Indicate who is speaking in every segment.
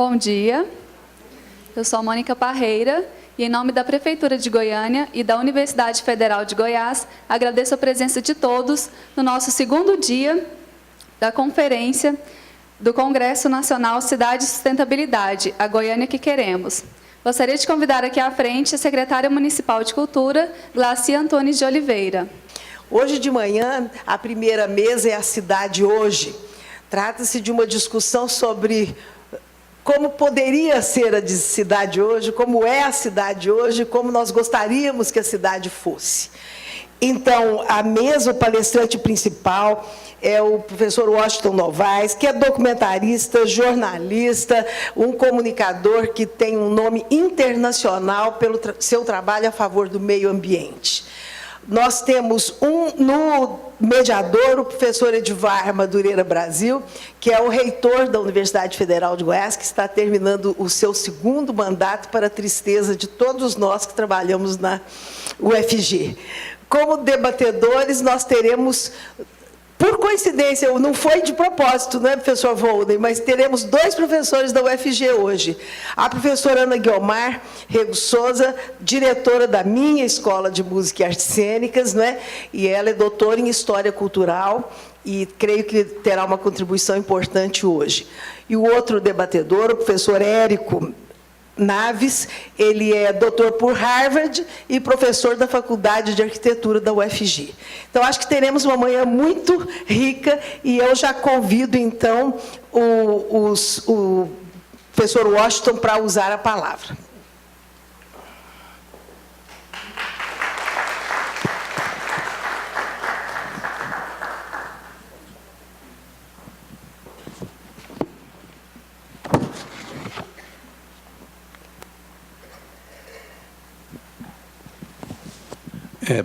Speaker 1: Bom dia, eu sou a Mônica Parreira e, em nome da Prefeitura de Goiânia e da Universidade Federal de Goiás, agradeço a presença de todos no nosso segundo dia da conferência do Congresso Nacional Cidade e Sustentabilidade, a Goiânia que Queremos. Gostaria de convidar aqui à frente a secretária municipal de Cultura, Glacia Antunes de Oliveira.
Speaker 2: Hoje de manhã, a primeira mesa é a Cidade Hoje. Trata-se de uma discussão sobre como poderia ser a cidade hoje, como é a cidade hoje, como nós gostaríamos que a cidade fosse. Então, a mesa, o palestrante principal é o professor Washington Novaes, que é documentarista, jornalista, um comunicador que tem um nome internacional pelo seu trabalho a favor do meio ambiente. Nós temos no mediador o professor Edivar Madureira Brasil, que é o reitor da Universidade Federal de Goiás, que está terminando o seu segundo mandato, para a tristeza de todos nós que trabalhamos na UFG. Como debatedores, nós teremos, por coincidência, não foi de propósito, né, professor Volney, mas teremos dois professores da UFG hoje. A professora Ana Guiomar Rego Souza, diretora da minha Escola de Música e Artes Cênicas, né, e ela é doutora em História Cultural, e creio que terá uma contribuição importante hoje. E o outro debatedor, o professor Érico Naves, ele é doutor por Harvard e professor da Faculdade de Arquitetura da UFG. Então, acho que teremos uma manhã muito rica e eu já convido, então, o professor Washington para usar a palavra.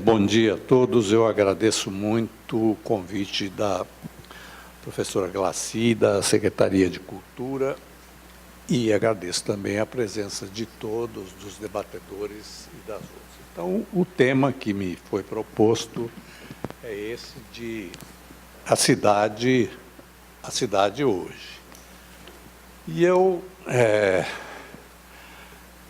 Speaker 3: Bom dia a todos. Eu agradeço muito o convite da professora Glaci, da Secretaria de Cultura, e agradeço também a presença de todos, dos debatedores e das outras. Então, o tema que me foi proposto é esse de a cidade hoje. E eu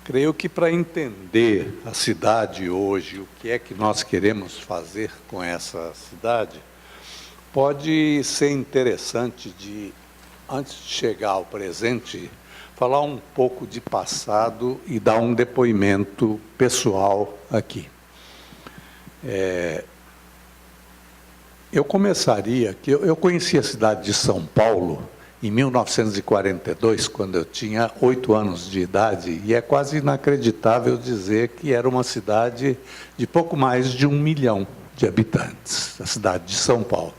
Speaker 3: creio que, para entender a cidade hoje, o que é que nós queremos fazer com essa cidade, pode ser interessante, antes de chegar ao presente, falar um pouco de passado e dar um depoimento pessoal aqui. Eu começaria que eu conheci a cidade de São Paulo em 1942, quando eu tinha 8 anos de idade, e é quase inacreditável dizer que era uma cidade de pouco mais de 1 milhão de habitantes, a cidade de São Paulo.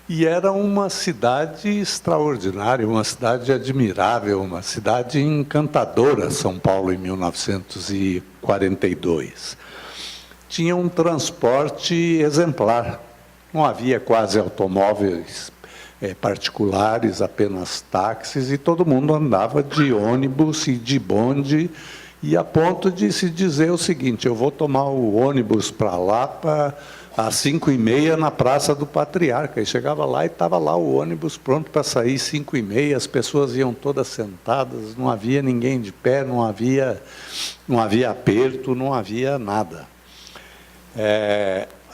Speaker 3: E era uma cidade extraordinária, uma cidade admirável, uma cidade encantadora, São Paulo, em 1942. Tinha um transporte exemplar, não havia quase automóveis particulares, apenas táxis, e todo mundo andava de ônibus e de bonde, e a ponto de se dizer o seguinte: eu vou tomar o ônibus para lá, às 5h30, na Praça do Patriarca. E chegava lá e estava lá o ônibus pronto para sair 5h30, as pessoas iam todas sentadas, não havia ninguém de pé, não havia aperto, não havia nada.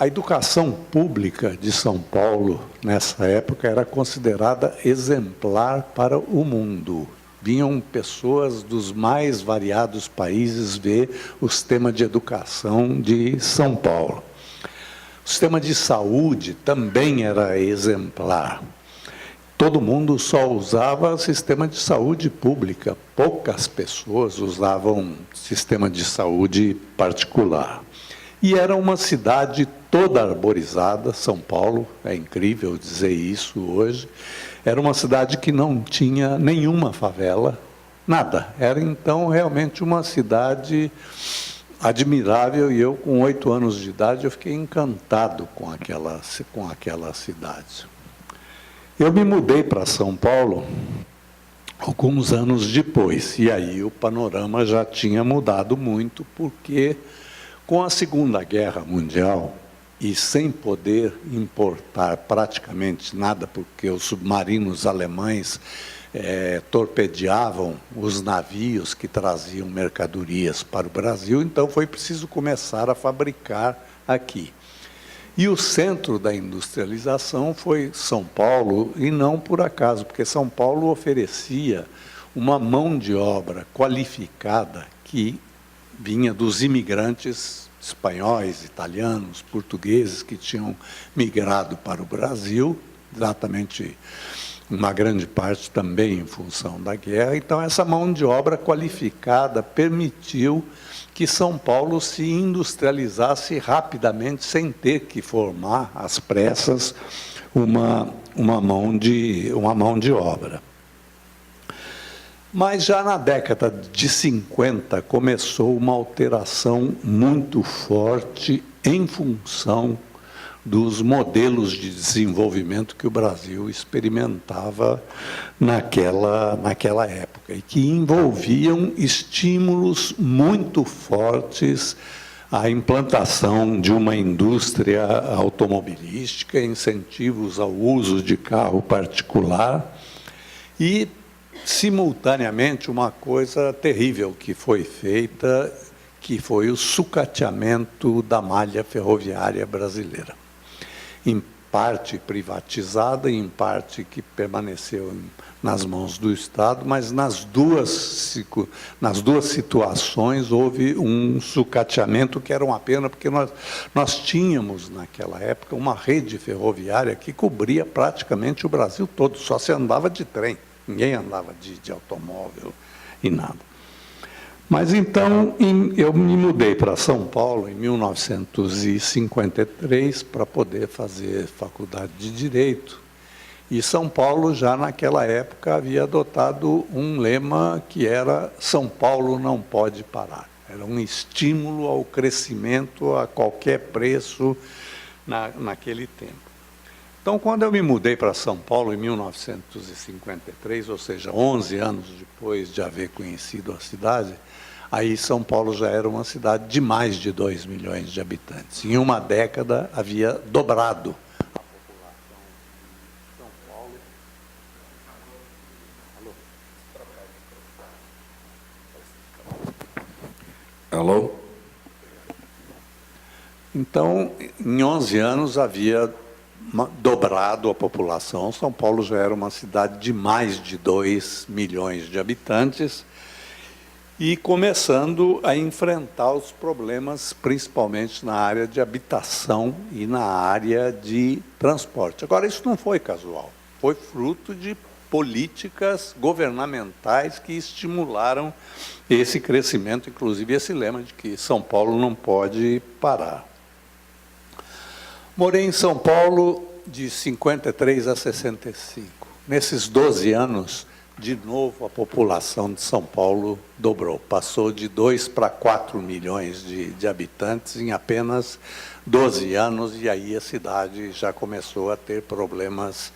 Speaker 3: A educação pública de São Paulo, nessa época, era considerada exemplar para o mundo. Vinham pessoas dos mais variados países ver o sistema de educação de São Paulo. O sistema de saúde também era exemplar. Todo mundo só usava sistema de saúde pública, poucas pessoas usavam sistema de saúde particular. E era uma cidade toda arborizada, São Paulo, é incrível dizer isso hoje. Era uma cidade que não tinha nenhuma favela, nada. Era, então, realmente uma cidade admirável, e eu, com 8 anos de idade, eu fiquei encantado com aquela cidade. Eu me mudei para São Paulo alguns anos depois, e aí o panorama já tinha mudado muito, porque com a Segunda Guerra Mundial, e sem poder importar praticamente nada, porque os submarinos alemães torpedeavam os navios que traziam mercadorias para o Brasil, então foi preciso começar a fabricar aqui. E o centro da industrialização foi São Paulo, e não por acaso, porque São Paulo oferecia uma mão de obra qualificada que vinha dos imigrantes espanhóis, italianos, portugueses que tinham migrado para o Brasil, exatamente uma grande parte também em função da guerra. Então, essa mão de obra qualificada permitiu que São Paulo se industrializasse rapidamente, sem ter que formar, às pressas, uma mão de obra. Mas já na década de 50 começou uma alteração muito forte em função dos modelos de desenvolvimento que o Brasil experimentava naquela época, e que envolviam estímulos muito fortes à implantação de uma indústria automobilística, incentivos ao uso de carro particular e, simultaneamente, uma coisa terrível que foi feita, que foi o sucateamento da malha ferroviária brasileira. Em parte privatizada, em parte que permaneceu nas mãos do Estado, mas nas duas situações houve um sucateamento que era uma pena, porque nós tínhamos, naquela época, uma rede ferroviária que cobria praticamente o Brasil todo, só se andava de trem, ninguém andava de automóvel e nada. Mas então eu me mudei para São Paulo em 1953 para poder fazer faculdade de Direito. E São Paulo, já naquela época, havia adotado um lema que era São Paulo não pode parar. Era um estímulo ao crescimento a qualquer preço naquele tempo. Então, quando eu me mudei para São Paulo em 1953, ou seja, 11 anos depois de haver conhecido a cidade, aí São Paulo já era uma cidade de mais de 2 milhões de habitantes. Em uma década havia dobrado a população de São Paulo.
Speaker 4: Alô?
Speaker 3: Então, em 11 anos havia dobrado a população. São Paulo já era uma cidade de mais de 2 milhões de habitantes, e começando a enfrentar os problemas, principalmente na área de habitação e na área de transporte. Agora, isso não foi casual, foi fruto de políticas governamentais que estimularam esse crescimento, inclusive esse lema de que São Paulo não pode parar. Morei em São Paulo de 53 a 65. Nesses 12 anos, de novo, a população de São Paulo dobrou. Passou de 2 para 4 milhões de habitantes em apenas 12 anos, e aí a cidade já começou a ter problemas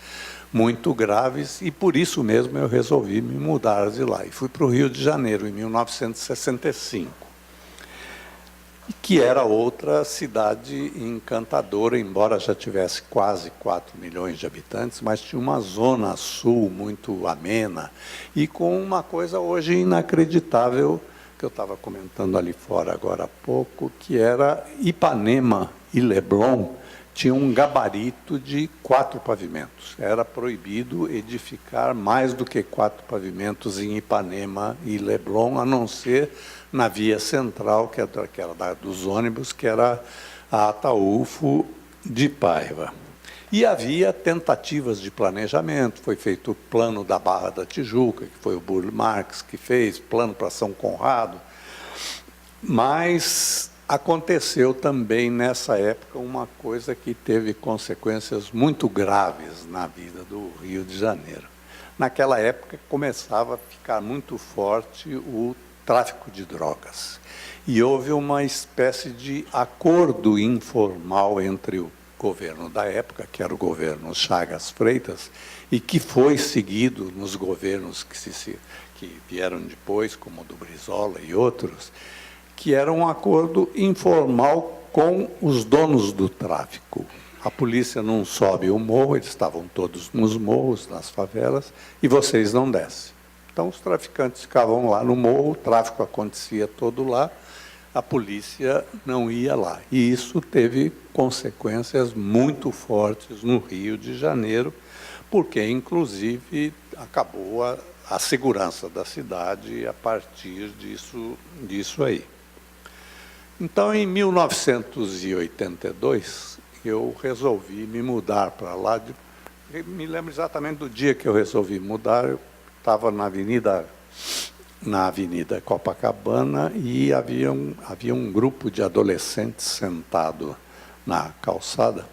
Speaker 3: muito graves, e por isso mesmo eu resolvi me mudar de lá. E fui para o Rio de Janeiro, em 1965, que era outra cidade encantadora, embora já tivesse quase 4 milhões de habitantes, mas tinha uma zona sul muito amena, e com uma coisa hoje inacreditável, que eu estava comentando ali fora agora há pouco, que era Ipanema e Leblon tinham um gabarito de 4 pavimentos. Era proibido edificar mais do que 4 pavimentos em Ipanema e Leblon, a não ser na via central, que era dos ônibus, que era a Ataúfo de Paiva. E havia tentativas de planejamento, foi feito o plano da Barra da Tijuca, que foi o Burle Marx que fez, plano para São Conrado, mas aconteceu também nessa época uma coisa que teve consequências muito graves na vida do Rio de Janeiro. Naquela época começava a ficar muito forte o tráfico de drogas. E houve uma espécie de acordo informal entre o governo da época, que era o governo Chagas Freitas, e que foi seguido nos governos que vieram depois, como o do Brizola e outros, que era um acordo informal com os donos do tráfico. a polícia não sobe o morro, eles estavam todos nos morros, nas favelas, e vocês não descem. Então, os traficantes ficavam lá no morro, o tráfico acontecia todo lá, a polícia não ia lá. E isso teve consequências muito fortes no Rio de Janeiro, porque, inclusive, acabou a segurança da cidade a partir disso aí. Então, em 1982, eu resolvi me mudar para lá. Me lembro exatamente do dia que eu resolvi mudar. Eu estava na Avenida Copacabana e havia um grupo de adolescentes sentado na calçada.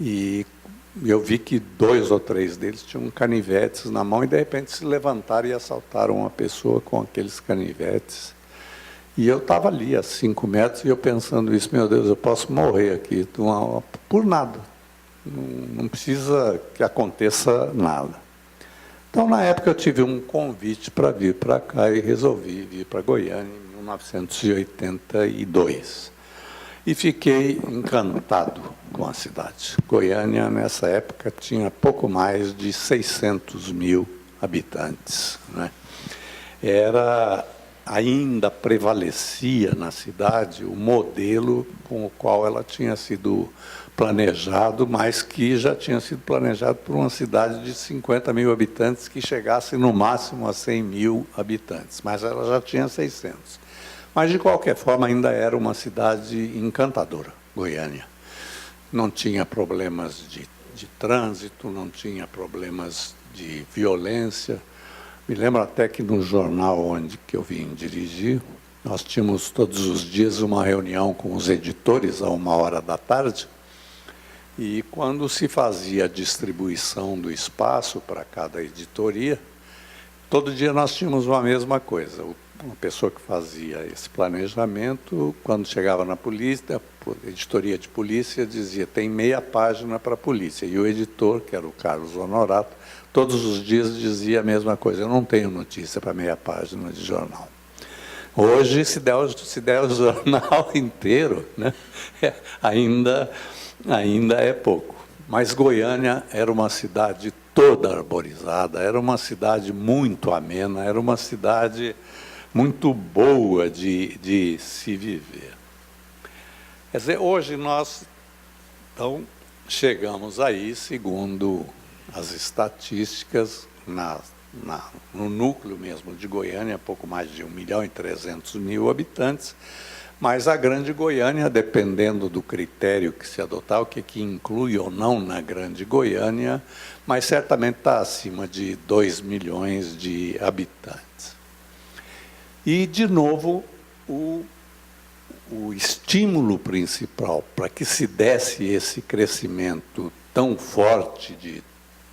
Speaker 3: E eu vi que 2 ou 3 deles tinham canivetes na mão e, de repente, se levantaram e assaltaram uma pessoa com aqueles canivetes. E eu estava ali a 5 metros e eu pensando isso, meu Deus, eu posso morrer aqui por nada. Não precisa que aconteça nada. Então, na época, eu tive um convite para vir para cá e resolvi vir para Goiânia em 1982. E fiquei encantado com a cidade. Goiânia, nessa época, tinha pouco mais de 600 mil habitantes, né? Ainda prevalecia na cidade o modelo com o qual ela tinha sido planejado, mas que já tinha sido planejado por uma cidade de 50 mil habitantes que chegasse no máximo a 100 mil habitantes, mas ela já tinha 600. Mas, de qualquer forma, ainda era uma cidade encantadora, Goiânia. Não tinha problemas de trânsito, não tinha problemas de violência. Me lembro até que no jornal onde que eu vim dirigir, nós tínhamos todos os dias uma reunião com os editores a 13h, e quando se fazia a distribuição do espaço para cada editoria, todo dia nós tínhamos uma mesma coisa. Uma pessoa que fazia esse planejamento, quando chegava na polícia, a editoria de polícia dizia, tem meia página para a polícia. E o editor, que era o Carlos Honorato, todos os dias dizia a mesma coisa, eu não tenho notícia para meia página de jornal. Hoje, se der o jornal inteiro, né, ainda é pouco. Mas Goiânia era uma cidade toda arborizada, era uma cidade muito amena, era uma cidade muito boa de se viver. Quer dizer, hoje nós, então, chegamos aí, segundo as estatísticas, no núcleo mesmo de Goiânia, pouco mais de 1.300.000 habitantes, mas a Grande Goiânia, dependendo do critério que se adotar, o que inclui ou não na Grande Goiânia, mas certamente está acima de 2 milhões de habitantes. E, de novo, o estímulo principal para que se desse esse crescimento tão forte de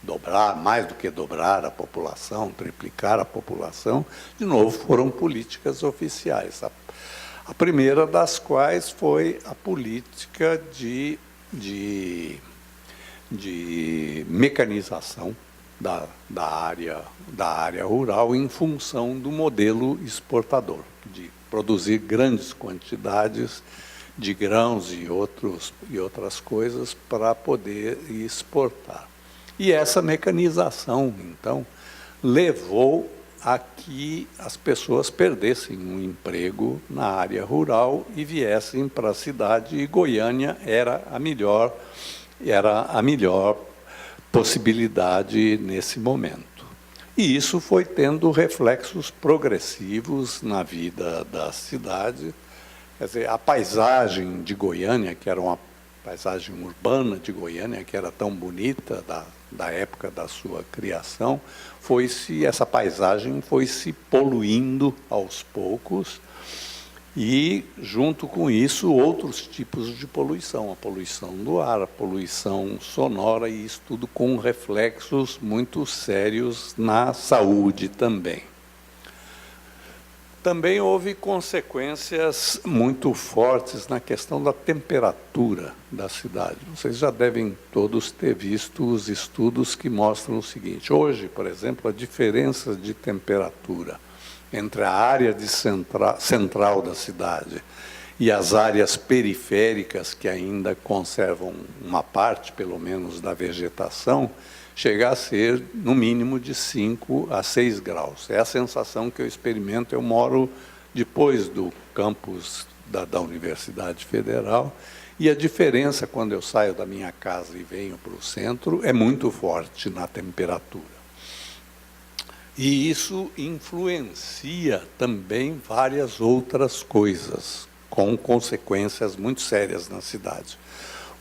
Speaker 3: dobrar, mais do que dobrar a população, triplicar a população, de novo, foram políticas oficiais. A primeira das quais foi a política de mecanização da área rural em função do modelo exportador, de produzir grandes quantidades de grãos e outras coisas para poder exportar. E essa mecanização, então, levou a que as pessoas perdessem um emprego na área rural e viessem para a cidade, e Goiânia era a melhor possibilidade nesse momento. E isso foi tendo reflexos progressivos na vida da cidade. Quer dizer, a paisagem de Goiânia, que era uma paisagem urbana de Goiânia, que era tão bonita da época da sua criação, essa paisagem foi se poluindo aos poucos, e, junto com isso, outros tipos de poluição, a poluição do ar, a poluição sonora, e isso tudo com reflexos muito sérios na saúde também. Também houve consequências muito fortes na questão da temperatura da cidade. Vocês já devem todos ter visto os estudos que mostram o seguinte. Hoje, por exemplo, a diferença de temperatura entre a área central da cidade e as áreas periféricas, que ainda conservam uma parte, pelo menos, da vegetação, chegar a ser, no mínimo, de 5 a 6 graus. É a sensação que eu experimento. Eu moro depois do campus da Universidade Federal, e a diferença, quando eu saio da minha casa e venho para o centro, é muito forte na temperatura. E isso influencia também várias outras coisas, com consequências muito sérias na cidade.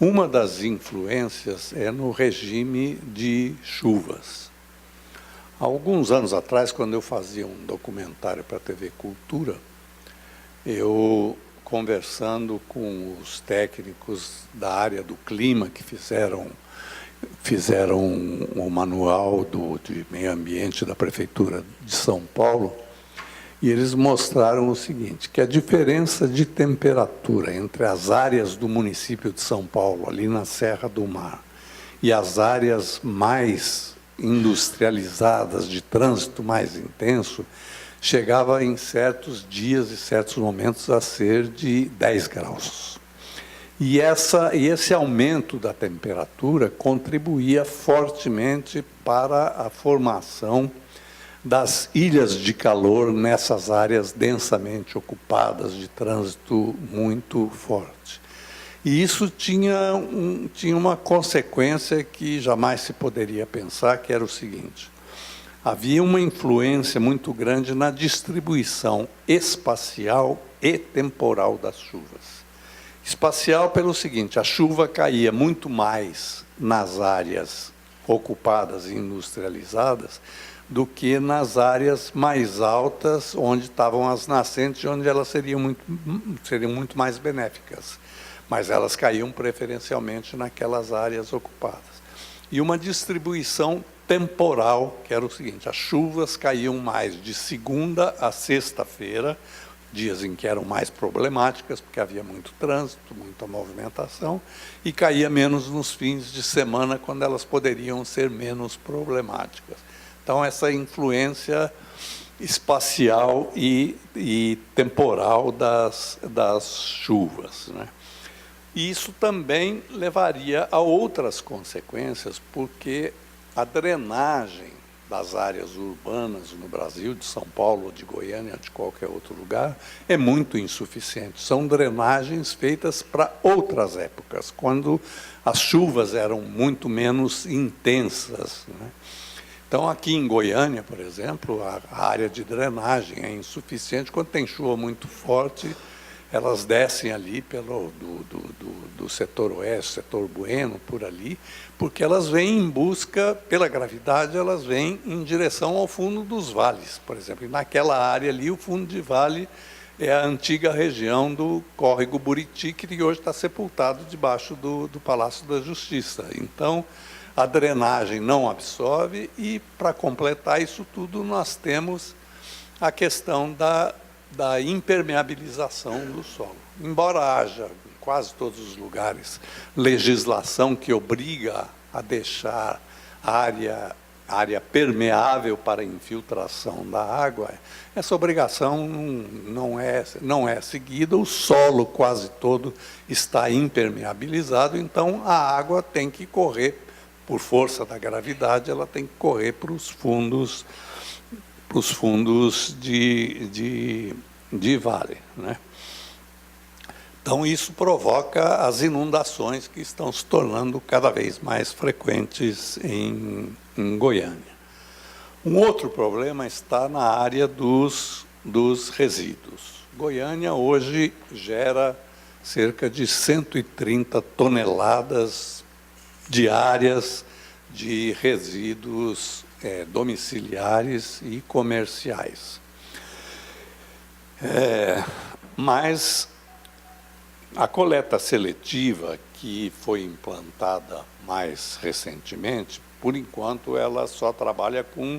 Speaker 3: Uma das influências é no regime de chuvas. Há alguns anos atrás, quando eu fazia um documentário para a TV Cultura, eu, conversando com os técnicos da área do clima, que fizeram o manual de meio ambiente da Prefeitura de São Paulo, e eles mostraram o seguinte, que a diferença de temperatura entre as áreas do município de São Paulo, ali na Serra do Mar, e as áreas mais industrializadas, de trânsito mais intenso, chegava em certos dias e certos momentos a ser de 10 graus. E esse aumento da temperatura contribuía fortemente para a formação das ilhas de calor nessas áreas densamente ocupadas, de trânsito muito forte. E isso tinha uma consequência que jamais se poderia pensar, que era o seguinte: havia uma influência muito grande na distribuição espacial e temporal das chuvas. Espacial pelo seguinte: a chuva caía muito mais nas áreas ocupadas e industrializadas do que nas áreas mais altas, onde estavam as nascentes, onde elas seriam muito mais benéficas. Mas elas caíam preferencialmente naquelas áreas ocupadas. E uma distribuição temporal, que era o seguinte: as chuvas caíam mais de segunda a sexta-feira, dias em que eram mais problemáticas, porque havia muito trânsito, muita movimentação, e caía menos nos fins de semana, quando elas poderiam ser menos problemáticas. Então, essa influência espacial e temporal das chuvas, né? E isso também levaria a outras consequências, porque a drenagem das áreas urbanas no Brasil, de São Paulo, de Goiânia, de qualquer outro lugar, é muito insuficiente. São drenagens feitas para outras épocas, quando as chuvas eram muito menos intensas, né? Então, aqui em Goiânia, por exemplo, a área de drenagem é insuficiente. Quando tem chuva muito forte, elas descem ali do setor oeste, setor Bueno, por ali, porque elas vêm em busca, pela gravidade, elas vêm em direção ao fundo dos vales, por exemplo. E naquela área ali, o fundo de vale é a antiga região do córrego Buriti, que hoje está sepultado debaixo do Palácio da Justiça. Então, a drenagem não absorve e, para completar isso tudo, nós temos a questão da impermeabilização do solo. Embora haja, em quase todos os lugares, legislação que obriga a deixar a área permeável para a infiltração da água, essa obrigação não é seguida. O solo quase todo está impermeabilizado, então a água tem que correr, por força da gravidade, ela tem que correr para os fundos de vale, né? Então, isso provoca as inundações que estão se tornando cada vez mais frequentes em Goiânia. Um outro problema está na área dos resíduos. Goiânia hoje gera cerca de 130 toneladas diárias de resíduos domiciliares e comerciais. Mas a coleta seletiva, que foi implantada mais recentemente, por enquanto ela só trabalha com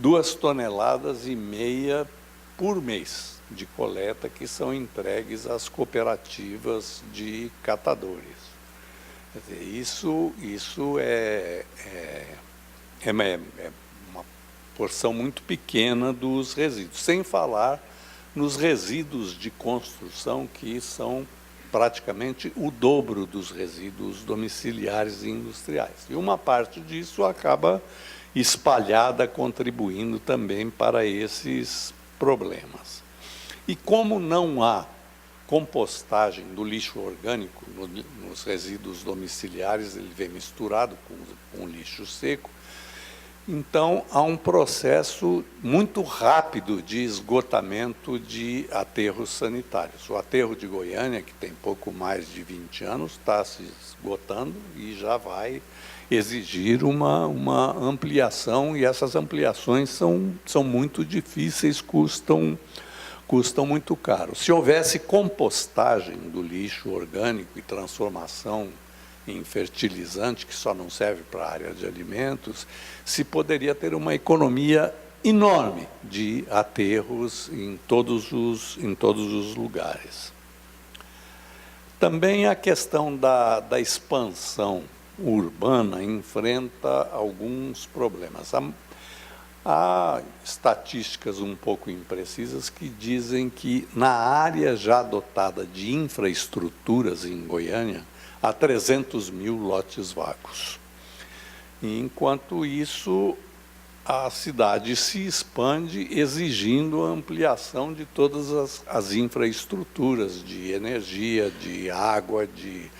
Speaker 3: 2,5 toneladas por mês de coleta, que são entregues às cooperativas de catadores. Quer dizer, isso é uma porção muito pequena dos resíduos, sem falar nos resíduos de construção, que são praticamente o dobro dos resíduos domiciliares e industriais. E uma parte disso acaba espalhada, contribuindo também para esses problemas. E como não há compostagem do lixo orgânico nos resíduos domiciliares, ele vem misturado com lixo seco, então há um processo muito rápido de esgotamento de aterros sanitários. O aterro de Goiânia, que tem pouco mais de 20 anos, está se esgotando e já vai exigir uma ampliação, e essas ampliações são muito difíceis, custam muito caro. Se houvesse compostagem do lixo orgânico e transformação em fertilizante, que só não serve para a área de alimentos, se poderia ter uma economia enorme de aterros em todos os lugares. Também a questão da expansão urbana enfrenta alguns problemas. Há estatísticas um pouco imprecisas que dizem que na área já dotada de infraestruturas em Goiânia, há 300 mil lotes vagos. E, enquanto isso, a cidade se expande exigindo a ampliação de todas as infraestruturas de energia, de água, de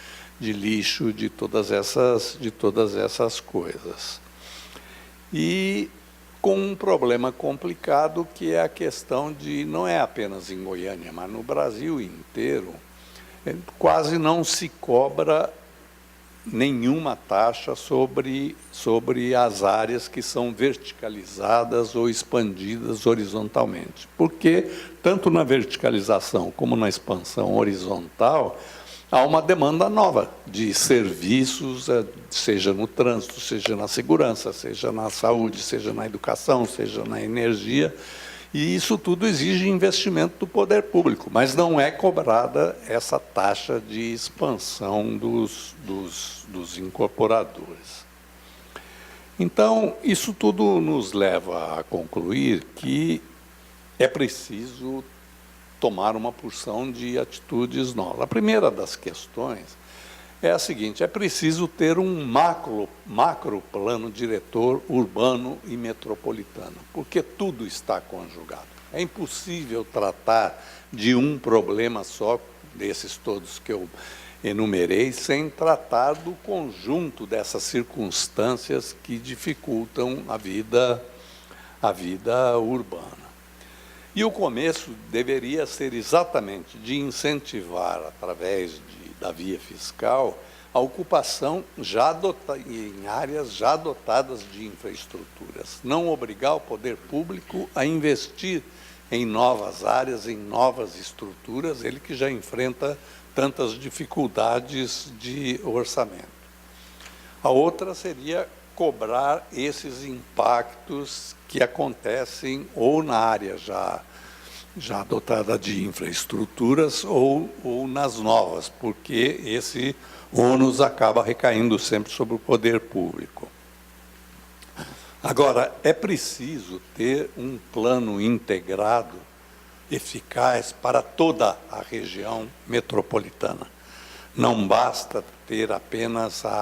Speaker 3: lixo, de todas essas coisas. E com um problema complicado, que é a questão de, não é apenas em Goiânia, mas no Brasil inteiro, quase não se cobra nenhuma taxa sobre as áreas que são verticalizadas ou expandidas horizontalmente. Porque, tanto na verticalização como na expansão horizontal, há uma demanda nova de serviços, seja no trânsito, seja na segurança, seja na saúde, seja na educação, seja na energia, e isso tudo exige investimento do poder público, mas não é cobrada essa taxa de expansão dos incorporadores. Então, isso tudo nos leva a concluir que é preciso tomar uma porção de atitudes novas. A primeira das questões é a seguinte: é preciso ter um macro plano diretor urbano e metropolitano, porque tudo está conjugado. É impossível tratar de um problema só, desses todos que eu enumerei, sem tratar do conjunto dessas circunstâncias que dificultam a vida urbana. E o começo deveria ser exatamente de incentivar, através da via fiscal, a ocupação em áreas já dotadas de infraestruturas. Não obrigar o poder público a investir em novas áreas, em novas estruturas, ele que já enfrenta tantas dificuldades de orçamento. A outra seria cobrar esses impactos que acontecem ou na área já dotada de infraestruturas ou nas novas, porque esse ônus acaba recaindo sempre sobre o poder público. Agora, é preciso ter um plano integrado, eficaz, para toda a região metropolitana. Não basta ter apenas a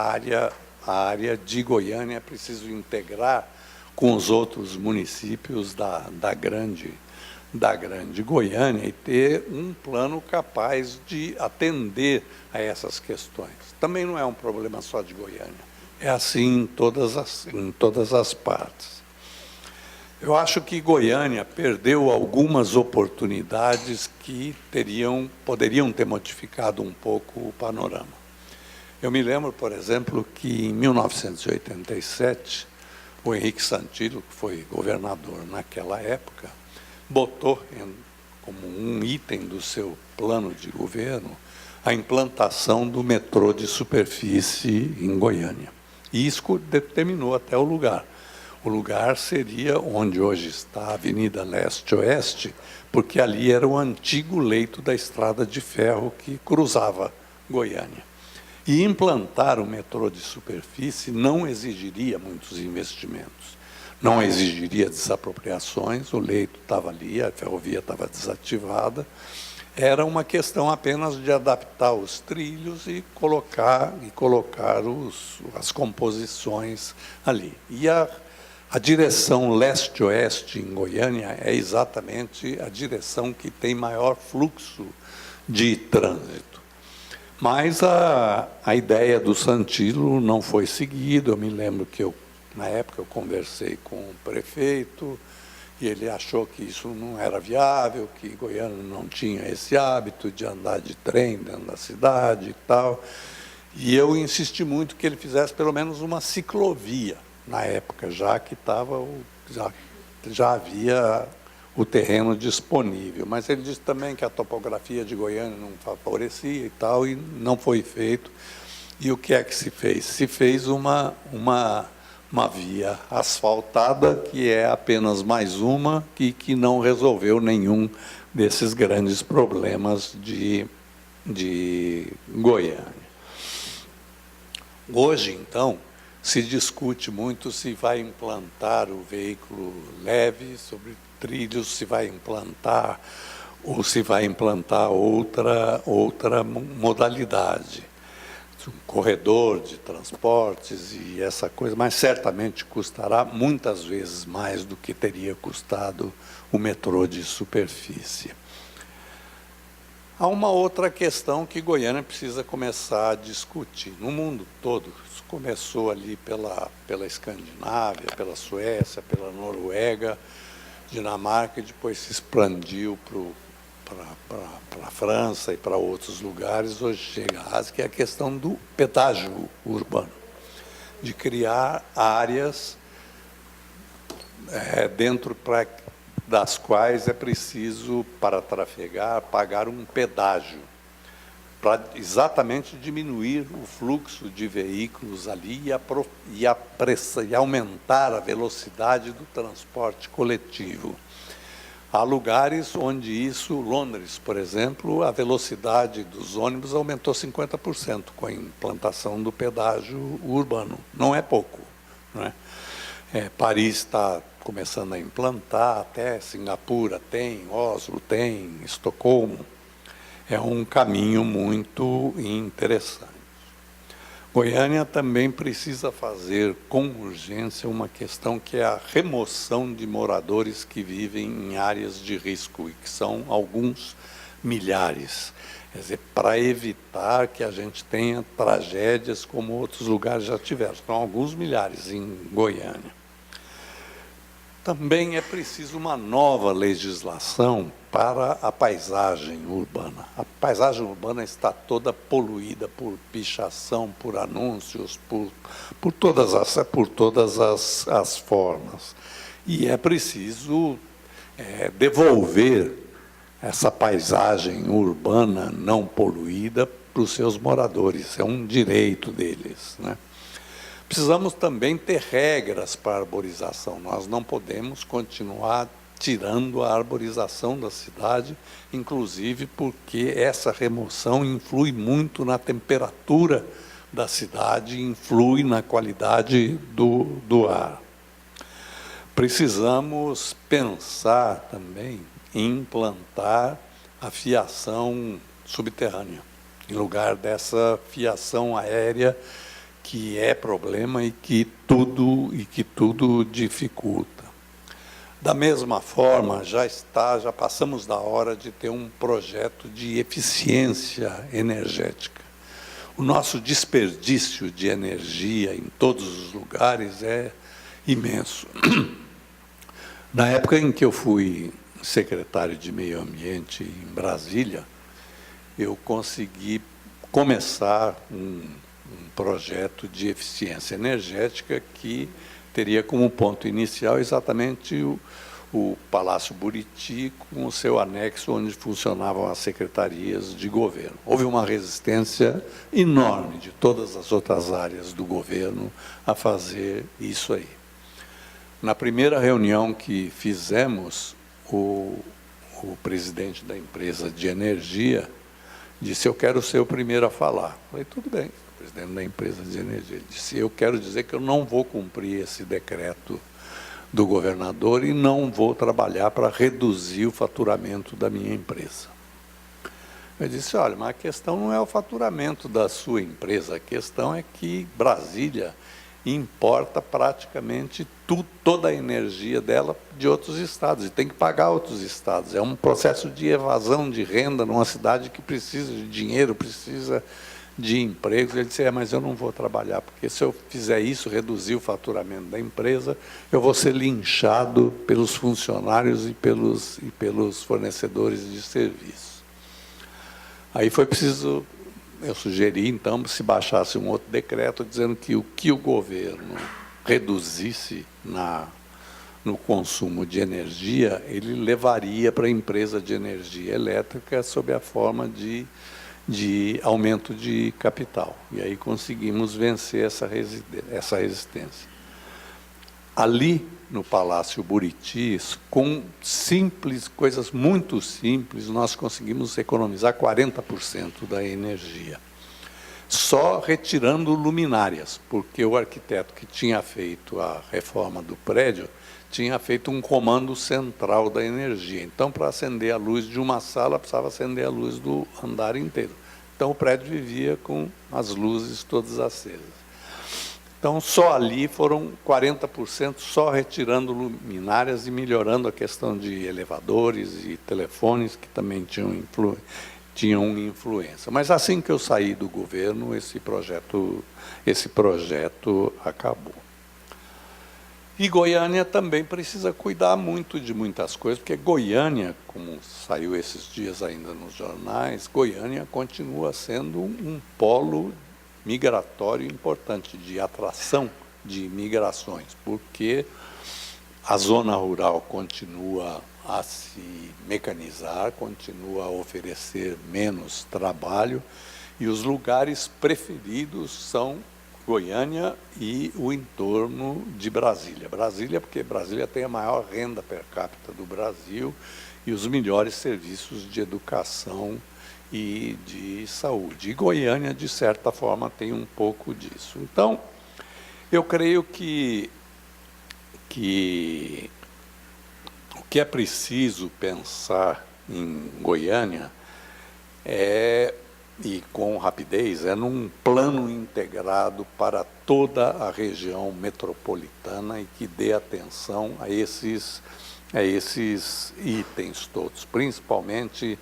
Speaker 3: área de Goiânia, é preciso integrar com os outros municípios da grande Goiânia e ter um plano capaz de atender a essas questões. Também não é um problema só de Goiânia, é assim em todas as partes. Eu acho que Goiânia perdeu algumas oportunidades que poderiam ter modificado um pouco o panorama. Eu me lembro, por exemplo, que em 1987, o Henrique Santillo, que foi governador naquela época, botou como um item do seu plano de governo a implantação do metrô de superfície em Goiânia. E isso determinou até o lugar. O lugar seria onde hoje está a Avenida Leste-Oeste, porque ali era o antigo leito da estrada de ferro que cruzava Goiânia. E implantar o metrô de superfície não exigiria muitos investimentos. não exigiria desapropriações, o leito estava ali, a ferrovia estava desativada. Era uma questão apenas de adaptar os trilhos e colocar as composições ali. E a direção leste-oeste em Goiânia é exatamente a direção que tem maior fluxo de trânsito. Mas a ideia do Santilo não foi seguida. Eu me lembro que na época eu conversei com o prefeito e ele achou que isso não era viável, que Goiânia não tinha esse hábito de andar de trem dentro da cidade e tal. E eu insisti muito que ele fizesse pelo menos uma ciclovia na época, já que já havia o terreno disponível. Mas ele disse também que a topografia de Goiânia não favorecia e tal, e não foi feito. E o que é que se fez? Se fez uma via asfaltada, que é apenas mais uma, que não resolveu nenhum desses grandes problemas de Goiânia. Hoje, então, se discute muito se vai implantar o veículo leve sobre trilhos, se vai implantar ou se vai implantar outra modalidade, um corredor de transportes e essa coisa, mas certamente custará muitas vezes mais do que teria custado o metrô de superfície. Há uma outra questão que Goiânia precisa começar a discutir. No mundo todo, isso começou ali pela Escandinávia, pela Suécia, pela Noruega, Dinamarca, e depois se expandiu para a França e para outros lugares. Hoje chega a Ásia, que é a questão do pedágio urbano, de criar áreas dentro das quais é preciso, para trafegar, pagar um pedágio, para exatamente diminuir o fluxo de veículos ali e aumentar a velocidade do transporte coletivo. Há lugares onde isso, Londres, por exemplo, a velocidade dos ônibus aumentou 50% com a implantação do pedágio urbano. Não é pouco, não é? Paris está começando a implantar, até Singapura tem, Oslo tem, Estocolmo. É um caminho muito interessante. Goiânia também precisa fazer com urgência uma questão que é a remoção de moradores que vivem em áreas de risco, e que são alguns milhares. Quer dizer, para evitar que a gente tenha tragédias como outros lugares já tiveram. São alguns milhares em Goiânia. Também é preciso uma nova legislação para a paisagem urbana. A paisagem urbana está toda poluída por pichação, por anúncios, por todas as formas. E é preciso devolver essa paisagem urbana não poluída para os seus moradores. É um direito deles, né? Precisamos também ter regras para a arborização. Nós não podemos continuar tirando a arborização da cidade, inclusive porque essa remoção influi muito na temperatura da cidade, influi na qualidade do ar. Precisamos pensar também em implantar a fiação subterrânea, em lugar dessa fiação aérea, que é problema e que tudo dificulta. Da mesma forma, já passamos da hora de ter um projeto de eficiência energética. O nosso desperdício de energia em todos os lugares é imenso. Na época em que eu fui secretário de Meio Ambiente em Brasília, eu consegui começar um projeto de eficiência energética que teria como ponto inicial exatamente o Palácio Buriti, com o seu anexo, onde funcionavam as secretarias de governo. Houve uma resistência enorme de todas as outras áreas do governo a fazer isso aí. Na primeira reunião que fizemos, o presidente da empresa de energia disse: eu quero ser o primeiro a falar. Eu falei: tudo bem. Presidente da empresa de energia, ele disse: eu quero dizer que eu não vou cumprir esse decreto do governador e não vou trabalhar para reduzir o faturamento da minha empresa. Eu disse, olha, mas a questão não é o faturamento da sua empresa, a questão é que Brasília importa praticamente toda a energia dela de outros estados, e tem que pagar outros estados. É um processo de evasão de renda numa cidade que precisa de dinheiro, precisa de empregos. Ele disse, mas eu não vou trabalhar, porque se eu fizer isso, reduzir o faturamento da empresa, eu vou ser linchado pelos funcionários e pelos fornecedores de serviço. Aí foi preciso, eu sugeri, então, se baixasse um outro decreto dizendo que o governo reduzisse no consumo de energia, ele levaria para a empresa de energia elétrica sob a forma de aumento de capital. E aí conseguimos vencer essa resistência. Ali, no Palácio Buriti, com coisas muito simples, nós conseguimos economizar 40% da energia. Só retirando luminárias, porque o arquiteto que tinha feito a reforma do prédio tinha feito um comando central da energia. Então, para acender a luz de uma sala, precisava acender a luz do andar inteiro. Então, o prédio vivia com as luzes todas acesas. Então, só ali foram 40%, só retirando luminárias e melhorando a questão de elevadores e telefones, que também tinham influência. Mas assim que eu saí do governo, esse projeto acabou. E Goiânia também precisa cuidar muito de muitas coisas, porque Goiânia, como saiu esses dias ainda nos jornais, Goiânia continua sendo um polo migratório importante, de atração de migrações, porque a zona rural continua a se mecanizar, continua a oferecer menos trabalho, e os lugares preferidos são Goiânia e o entorno de Brasília. Brasília, porque Brasília tem a maior renda per capita do Brasil e os melhores serviços de educação e de saúde. E Goiânia, de certa forma, tem um pouco disso. Então, eu creio que o que é preciso pensar em Goiânia e com rapidez, num plano integrado para toda a região metropolitana e que dê atenção a esses itens todos, principalmente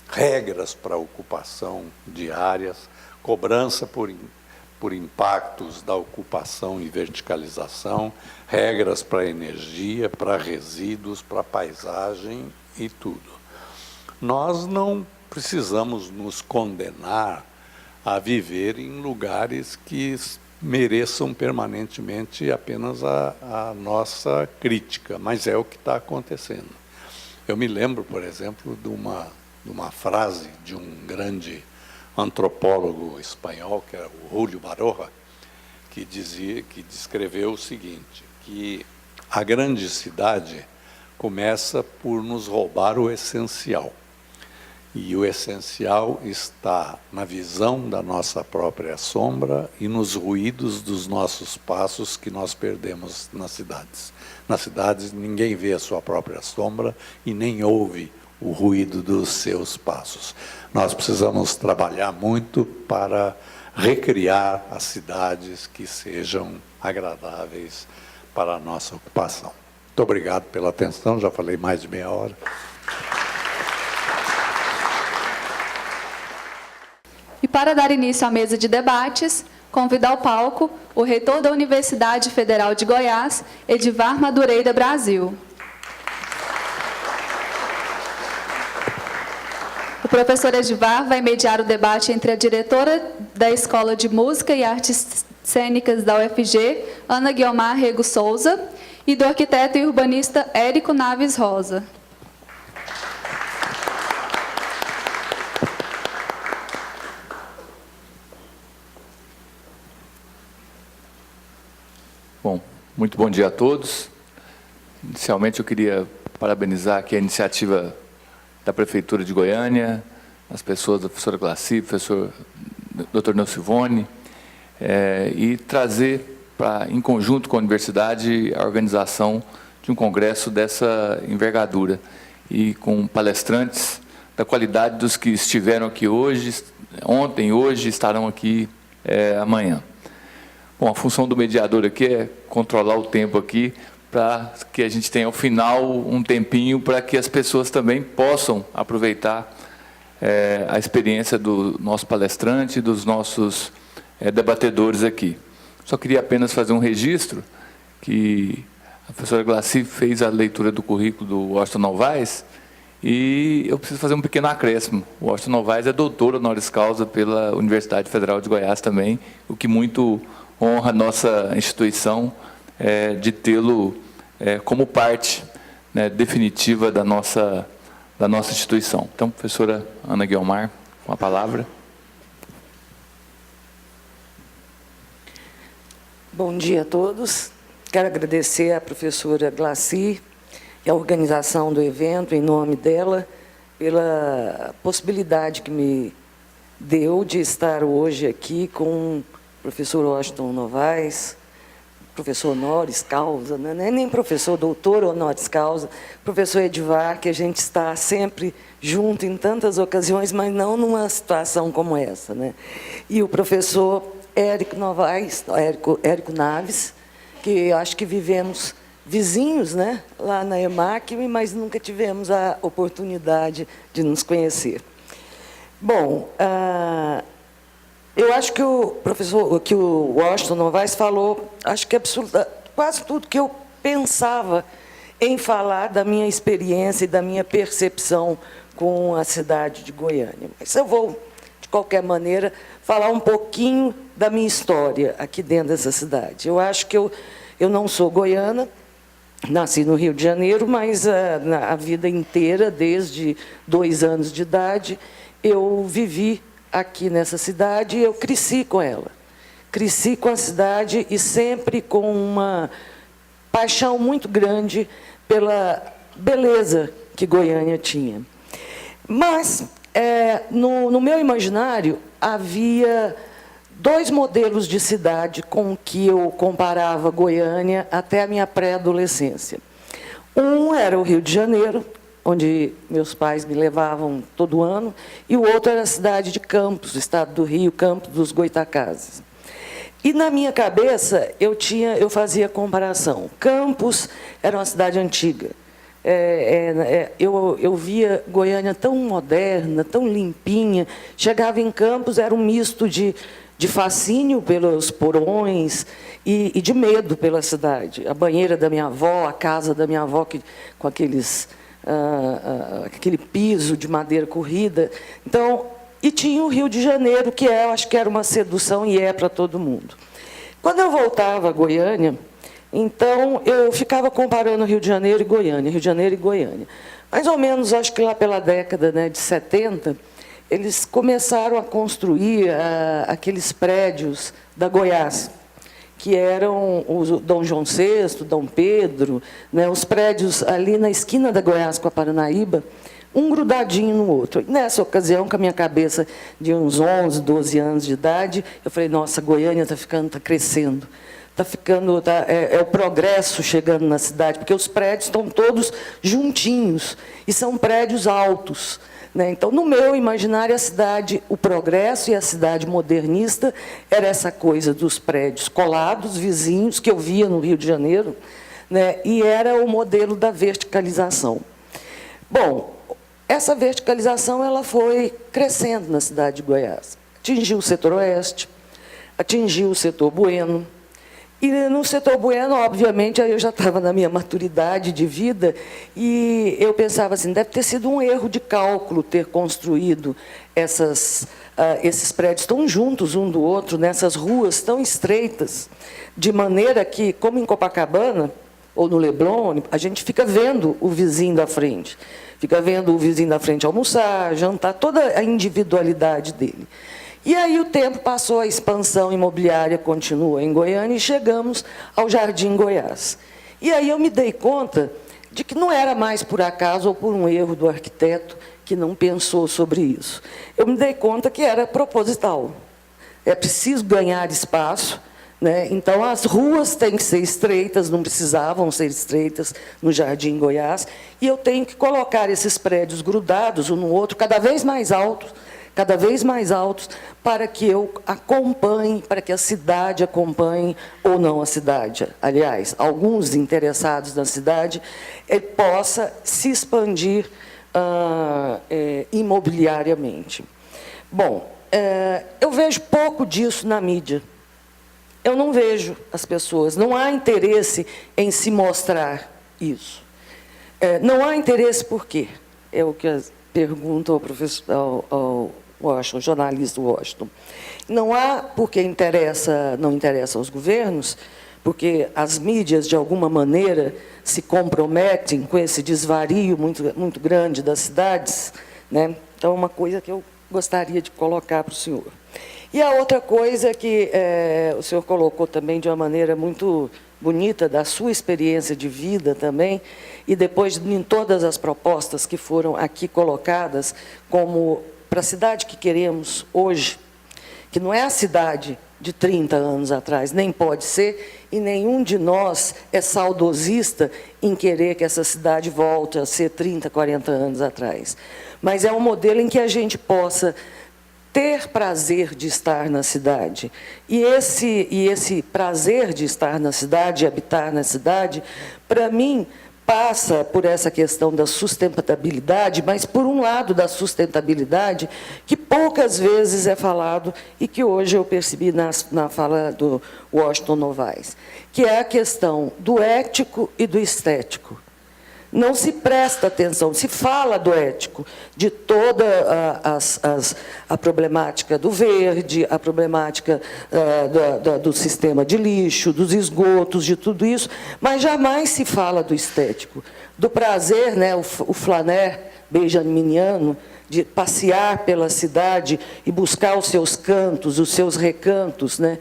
Speaker 3: regras para ocupação de áreas, cobrança por impactos da ocupação e verticalização, regras para energia, para resíduos, para paisagem e tudo. Nós não precisamos nos condenar a viver em lugares que mereçam permanentemente apenas a nossa crítica, mas é o que está acontecendo. Eu me lembro, por exemplo, de uma frase de um grande antropólogo espanhol, que era o Julio Baroja, que descreveu o seguinte, que a grande cidade começa por nos roubar o essencial. E o essencial está na visão da nossa própria sombra e nos ruídos dos nossos passos que nós perdemos nas cidades. Nas cidades, ninguém vê a sua própria sombra e nem ouve o ruído dos seus passos. Nós precisamos trabalhar muito para recriar as cidades que sejam agradáveis para a nossa ocupação. Muito obrigado pela atenção, já falei mais de meia hora.
Speaker 1: E para dar início à mesa de debates, convido ao palco o reitor da Universidade Federal de Goiás, Edivar Madureira Brasil. O professor Edivar vai mediar o debate entre a diretora da Escola de Música e Artes Cênicas da UFG, Ana Guiomar Rego Souza, e do arquiteto e urbanista Érico Naves Rosa.
Speaker 4: Bom, muito bom dia a todos. Inicialmente eu queria parabenizar aqui a iniciativa da Prefeitura de Goiânia, as pessoas da professora Glaci, professor Dr. Nelcivone, e trazer, em conjunto com a universidade, a organização de um congresso dessa envergadura e com palestrantes da qualidade dos que estiveram aqui hoje, ontem, hoje, estarão aqui amanhã. Bom, a função do mediador aqui é controlar o tempo aqui, para que a gente tenha, ao final, um tempinho para que as pessoas também possam aproveitar a experiência do nosso palestrante e dos nossos debatedores aqui. Só queria apenas fazer um registro que a professora Glacy fez a leitura do currículo do Washington Novaes e eu preciso fazer um pequeno acréscimo. O Washington Novaes é doutor honoris causa pela Universidade Federal de Goiás também, o que muito honra a nossa instituição de tê-lo como parte definitiva da nossa instituição. Então, professora Ana Guiomar, com a palavra.
Speaker 5: Bom dia a todos. Quero agradecer à professora Glacy e à organização do evento, em nome dela, pela possibilidade que me deu de estar hoje aqui com o professor Washington Novaes, professor honoris causa, não é nem professor, doutor honoris causa, professor Edivar, que a gente está sempre junto em tantas ocasiões, mas não numa situação como essa, né? E o professor Érico Naves, que eu acho que vivemos vizinhos, né, lá na EMAC, mas nunca tivemos a oportunidade de nos conhecer. Bom, eu acho que o Washington Novaes falou, acho que quase tudo que eu pensava em falar da minha experiência e da minha percepção com a cidade de Goiânia. Mas eu vou, de qualquer maneira, falar um pouquinho da minha história aqui dentro dessa cidade. Eu acho que eu não sou goiana, nasci no Rio de Janeiro, mas a vida inteira, desde 2 anos de idade, eu vivi aqui nessa cidade e eu cresci com ela. Cresci com a cidade e sempre com uma paixão muito grande pela beleza que Goiânia tinha. Mas, no meu imaginário, havia 2 modelos de cidade com que eu comparava Goiânia até a minha pré-adolescência. Um era o Rio de Janeiro, onde meus pais me levavam todo ano, e o outro era a cidade de Campos, estado do Rio, Campos dos Goitacazes. E, na minha cabeça, eu fazia comparação. Campos era uma cidade antiga. Eu via Goiânia tão moderna, tão limpinha. Chegava em Campos, era um misto de fascínio pelos porões e de medo pela cidade. A banheira da minha avó, a casa da minha avó, com aquele piso de madeira corrida. Então, e tinha o Rio de Janeiro, que eu acho que era uma sedução e é para todo mundo. Quando eu voltava a Goiânia, então eu ficava comparando Rio de Janeiro e Goiânia, Rio de Janeiro e Goiânia. Mais ou menos, acho que lá pela década de 70, eles começaram a construir aqueles prédios da Goiás, que eram o Dom João VI, Dom Pedro, né, os prédios ali na esquina da Goiás com a Paranaíba, um grudadinho no outro. E nessa ocasião, com a minha cabeça de uns 11, 12 anos de idade, eu falei, nossa, Goiânia está crescendo. É o progresso chegando na cidade, porque os prédios estão todos juntinhos, e são prédios altos. Né? Então, no meu imaginário, a cidade, o progresso e a cidade modernista era essa coisa dos prédios colados, vizinhos, que eu via no Rio de Janeiro, né? E era o modelo da verticalização. Bom, essa verticalização ela foi crescendo na cidade de Goiás. Atingiu o setor oeste, atingiu o setor Bueno. E no setor Bueno, obviamente, aí eu já estava na minha maturidade de vida e eu pensava assim, deve ter sido um erro de cálculo ter construído esses prédios tão juntos um do outro, nessas ruas tão estreitas, de maneira que, como em Copacabana, ou no Leblon, a gente fica vendo o vizinho da frente. Fica vendo o vizinho da frente almoçar, jantar, toda a individualidade dele. E aí o tempo passou, a expansão imobiliária continua em Goiânia e chegamos ao Jardim Goiás. E aí eu me dei conta de que não era mais por acaso ou por um erro do arquiteto que não pensou sobre isso. Eu me dei conta que era proposital. É preciso ganhar espaço, né? Então, as ruas têm que ser estreitas, não precisavam ser estreitas no Jardim Goiás, e eu tenho que colocar esses prédios grudados um no outro, cada vez mais altos, para que eu acompanhe, para que a cidade acompanhe, ou não a cidade, aliás, alguns interessados na cidade, possa se expandir imobiliariamente. Bom, eu vejo pouco disso na mídia. Eu não vejo as pessoas, não há interesse em se mostrar isso. Não há interesse por quê? É o que pergunto ao professor, ao Washington, jornalista Washington. Não há porque não interessa aos governos, porque as mídias, de alguma maneira, se comprometem com esse desvario muito grande das cidades, né? Então, é uma coisa que eu gostaria de colocar para o senhor. E a outra coisa que o senhor colocou também de uma maneira muito bonita, da sua experiência de vida também, e depois em todas as propostas que foram aqui colocadas, como para a cidade que queremos hoje, que não é a cidade de 30 anos atrás, nem pode ser, e nenhum de nós é saudosista em querer que essa cidade volte a ser 30, 40 anos atrás. Mas é um modelo em que a gente possa ter prazer de estar na cidade. E esse prazer de estar na cidade, habitar na cidade, para mim, passa por essa questão da sustentabilidade, mas por um lado da sustentabilidade que poucas vezes é falado e que hoje eu percebi na fala do Washington Novaes, que é a questão do ético e do estético. Não se presta atenção, se fala do ético, de toda a problemática do verde, a problemática do sistema de lixo, dos esgotos, de tudo isso, mas jamais se fala do estético, do prazer, né, o flaner benjaminiano, de passear pela cidade e buscar os seus cantos, os seus recantos, né?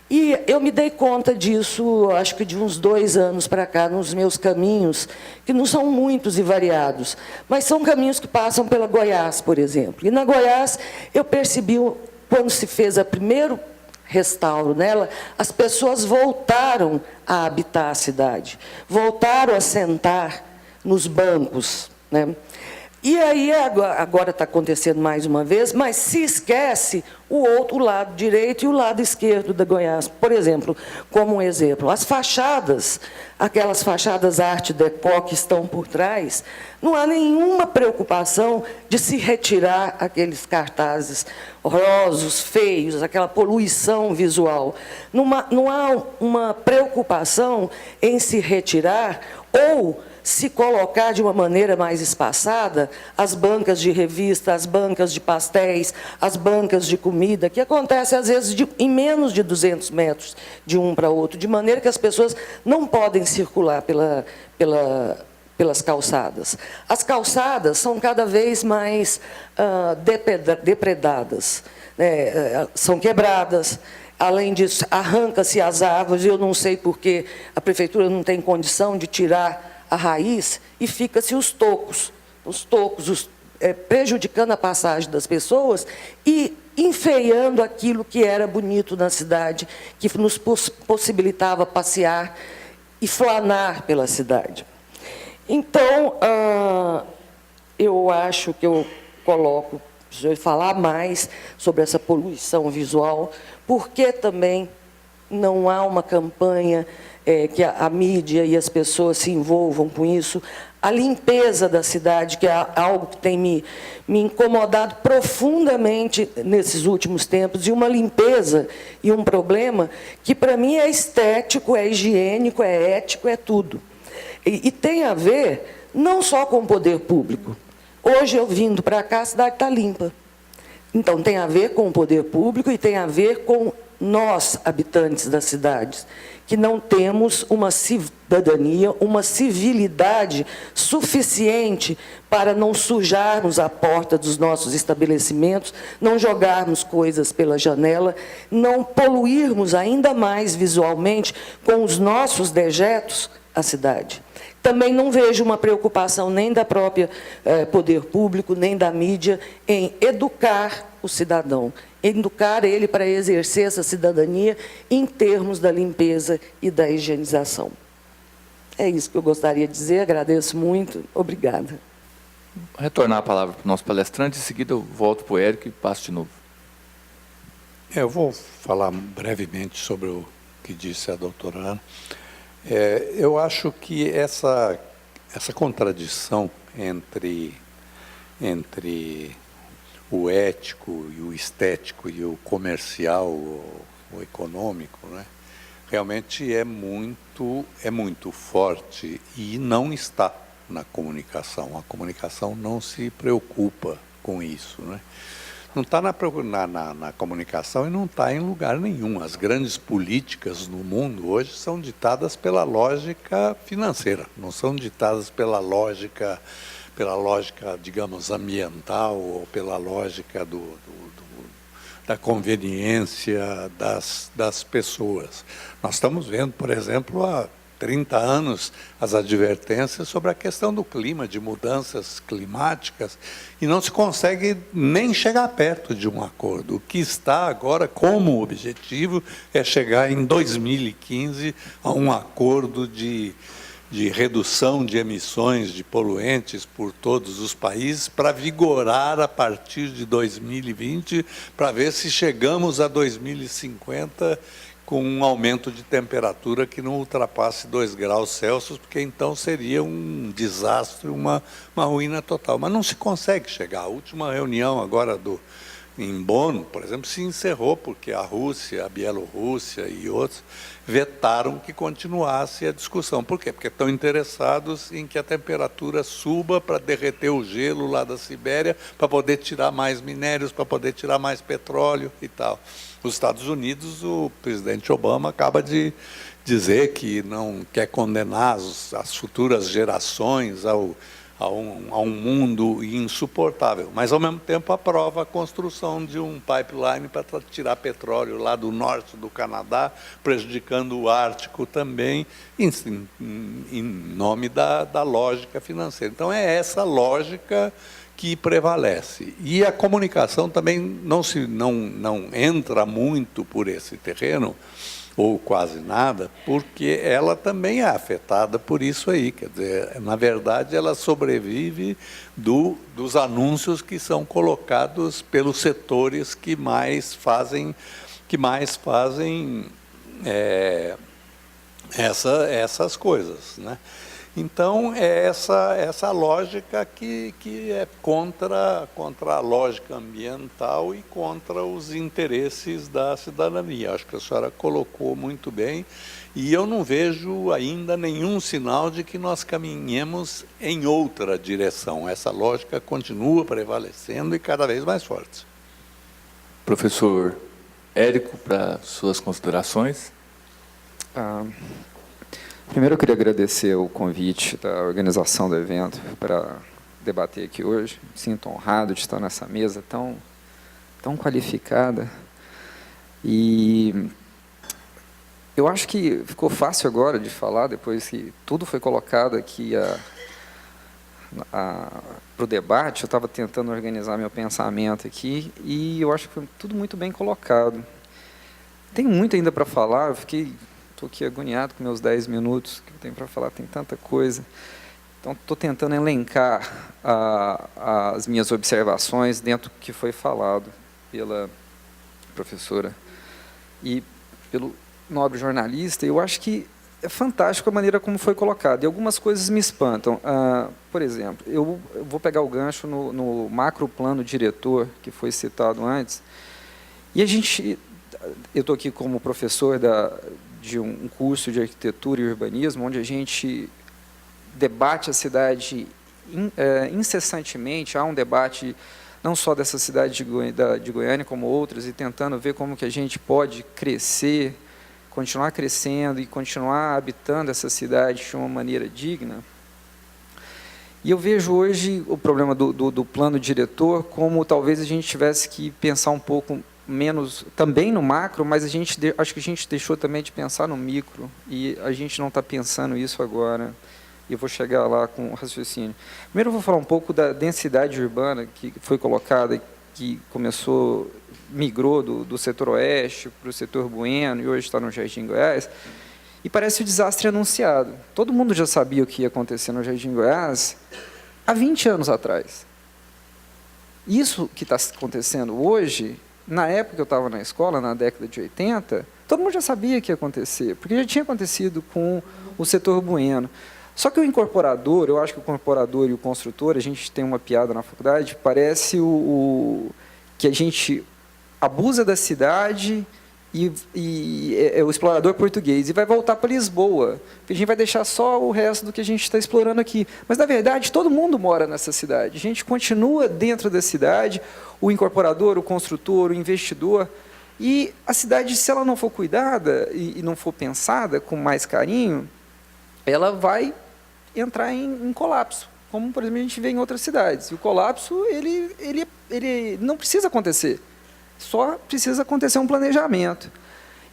Speaker 5: E eu me dei conta disso, acho que de uns 2 anos para cá, nos meus caminhos, que não são muitos e variados, mas são caminhos que passam pela Goiás, por exemplo. E na Goiás, eu percebi, quando se fez o primeiro restauro nela, as pessoas voltaram a habitar a cidade, voltaram a sentar nos bancos, né? E aí, agora está acontecendo mais uma vez, mas se esquece o outro lado direito e o lado esquerdo da Goiás. Por exemplo, como um exemplo, as fachadas, aquelas fachadas arte déco que estão por trás, não há nenhuma preocupação de se retirar aqueles cartazes horrorosos, feios, aquela poluição visual. Não há uma preocupação em se retirar ou se colocar de uma maneira mais espaçada as bancas de revista, as bancas de pastéis, as bancas de comida, que acontece, às vezes, em menos de 200 metros de um para outro, de maneira que as pessoas não podem circular pelas calçadas. As calçadas são cada vez mais depredadas, né? São quebradas. Além disso, arranca-se as árvores, eu não sei porque a prefeitura não tem condição de tirar a raiz e fica-se os tocos, prejudicando a passagem das pessoas e enfeiando aquilo que era bonito na cidade, que nos possibilitava passear e flanar pela cidade. Então, eu acho que eu coloco, preciso falar mais sobre essa poluição visual, porque também não há uma campanha que a mídia e as pessoas se envolvam com isso. A limpeza da cidade, que é algo que tem me incomodado profundamente nesses últimos tempos, e uma limpeza e um problema que, para mim, é estético, é higiênico, é ético, é tudo. E tem a ver não só com o poder público. Hoje, eu vindo para cá, a cidade está limpa. Então, tem a ver com o poder público e tem a ver com nós, habitantes das cidades, que não temos uma cidadania, uma civilidade suficiente para não sujarmos a porta dos nossos estabelecimentos, não jogarmos coisas pela janela, não poluirmos ainda mais visualmente com os nossos dejetos a cidade. Também não vejo uma preocupação nem da própria poder público, nem da mídia, em educar o cidadão, educar ele para exercer essa cidadania em termos da limpeza e da higienização. É isso que eu gostaria de dizer, agradeço muito, obrigada.
Speaker 4: Vou retornar a palavra para o nosso palestrante, em seguida eu volto para o Érico e passo de novo.
Speaker 3: Eu vou falar brevemente sobre o que disse a doutora Ana. Eu acho que essa contradição entre o ético e o estético e o comercial, o econômico, né, realmente é muito forte e não está na comunicação. A comunicação não se preocupa com isso, né? Não está na comunicação e não está em lugar nenhum. As grandes políticas no mundo hoje são ditadas pela lógica financeira, não são ditadas pela lógica, digamos, ambiental ou pela lógica da conveniência das pessoas. Nós estamos vendo, por exemplo, há 30 anos, as advertências sobre a questão do clima, de mudanças climáticas, e não se consegue nem chegar perto de um acordo. O que está agora como objetivo é chegar em 2015 a um acordo de redução de emissões de poluentes por todos os países, para vigorar a partir de 2020, para ver se chegamos a 2050 com um aumento de temperatura que não ultrapasse 2 graus Celsius, porque então seria um desastre, uma ruína total. Mas não se consegue chegar. A última reunião agora em Bonn, por exemplo, se encerrou porque a Rússia, a Bielorrússia e outros vetaram que continuasse a discussão. Por quê? Porque estão interessados em que a temperatura suba para derreter o gelo lá da Sibéria, para poder tirar mais minérios, para poder tirar mais petróleo e tal. Os Estados Unidos, o presidente Obama acaba de dizer que não quer condenar as futuras gerações a um mundo insuportável, mas, ao mesmo tempo, aprova a construção de um pipeline para tirar petróleo lá do norte do Canadá, prejudicando o Ártico também, em nome da lógica financeira. Então, é essa lógica que prevalece. E a comunicação também não entra muito por esse terreno, ou quase nada, porque ela também é afetada por isso aí. Quer dizer, na verdade, ela sobrevive dos anúncios que são colocados pelos setores que mais fazem essas coisas, né? Então, é essa lógica que é contra a lógica ambiental e contra os interesses da cidadania. Acho que a senhora colocou muito bem, e eu não vejo ainda nenhum sinal de que nós caminhemos em outra direção. Essa lógica continua prevalecendo e cada vez mais forte.
Speaker 4: Professor Érico, para suas considerações.
Speaker 6: Primeiro, eu queria agradecer o convite da organização do evento para debater aqui hoje. Me sinto honrado de estar nessa mesa tão qualificada. E eu acho que ficou fácil agora de falar, depois que tudo foi colocado aqui para o debate. Eu estava tentando organizar meu pensamento aqui, e eu acho que foi tudo muito bem colocado. Tem muito ainda para falar, estou aqui agoniado com meus 10 minutos que eu tenho para falar, tem tanta coisa. Então, estou tentando elencar as minhas observações dentro do que foi falado pela professora e pelo nobre jornalista. Eu acho que é fantástico a maneira como foi colocado, e algumas coisas me espantam. Por exemplo, eu vou pegar o gancho no macro plano diretor, que foi citado antes, e eu estou aqui como professor de um curso de arquitetura e urbanismo, onde a gente debate a cidade incessantemente. Há um debate não só dessa cidade de Goiânia, como outras, e tentando ver como que a gente pode crescer, continuar crescendo e continuar habitando essa cidade de uma maneira digna. E eu vejo hoje o problema do plano diretor como talvez a gente tivesse que pensar um pouco menos também no macro, mas acho que a gente deixou também de pensar no micro, e a gente não está pensando isso agora. Eu vou chegar lá com o raciocínio. Primeiro eu vou falar um pouco da densidade urbana que foi colocada, que migrou do setor oeste para o setor Bueno e hoje está no Jardim Goiás, e parece o desastre anunciado. Todo mundo já sabia o que ia acontecer no Jardim Goiás há 20 anos atrás. Isso que está acontecendo hoje, na época que eu estava na escola, na década de 80, todo mundo já sabia que ia acontecer, porque já tinha acontecido com o setor Bueno. Só que o incorporador, eu acho que o incorporador e o construtor, a gente tem uma piada na faculdade, parece que a gente abusa da cidade e é o explorador português, e vai voltar para Lisboa, porque a gente vai deixar só o resto do que a gente está explorando aqui. Mas, na verdade, todo mundo mora nessa cidade, a gente continua dentro da cidade, o incorporador, o construtor, o investidor, e a cidade, se ela não for cuidada e não for pensada com mais carinho, ela vai entrar em colapso, como, por exemplo, a gente vê em outras cidades. E o colapso, ele não precisa acontecer, só precisa acontecer um planejamento.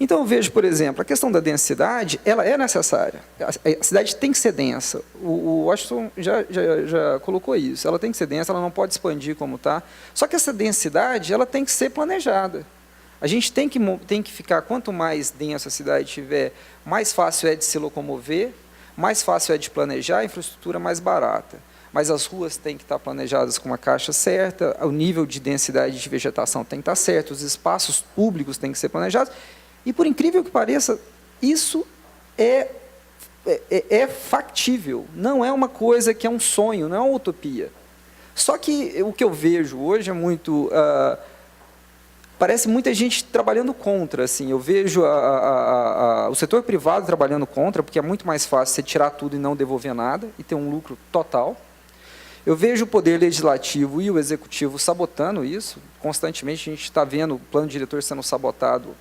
Speaker 6: Então, eu vejo, por exemplo, a questão da densidade, ela é necessária. A cidade tem que ser densa. O Washington já colocou isso. Ela tem que ser densa, ela não pode expandir como está. Só que essa densidade, ela tem que ser planejada. A gente tem que ficar, quanto mais densa a cidade tiver, mais fácil é de se locomover, mais fácil é de planejar, a infraestrutura mais barata. Mas as ruas têm que estar planejadas com uma caixa certa, o nível de densidade de vegetação tem que estar certo, os espaços públicos têm que ser planejados. E, por incrível que pareça, isso é factível, não é uma coisa que é um sonho, não é uma utopia. Só que o que eu vejo hoje é muito... parece muita gente trabalhando contra. Assim, eu vejo o setor privado trabalhando contra, porque é muito mais fácil você tirar tudo e não devolver nada, e ter um lucro total. Eu vejo o poder legislativo e o executivo sabotando isso. Constantemente, a gente está vendo o plano diretor sendo sabotado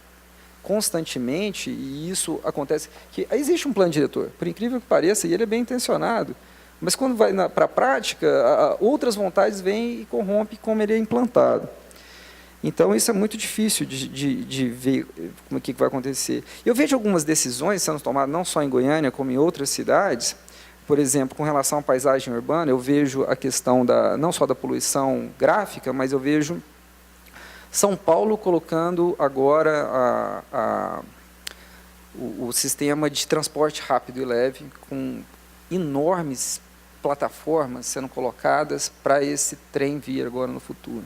Speaker 6: constantemente, e isso acontece. Existe um plano diretor, por incrível que pareça, e ele é bem intencionado, mas quando vai para a prática, outras vontades vêm e corrompem como ele é implantado. Então, isso é muito difícil de ver como que vai acontecer. Eu vejo algumas decisões sendo tomadas, não só em Goiânia, como em outras cidades. Por exemplo, com relação à paisagem urbana, eu vejo a questão não só da poluição gráfica, mas eu vejo São Paulo colocando agora o sistema de transporte rápido e leve, com enormes plataformas sendo colocadas para esse trem vir agora no futuro.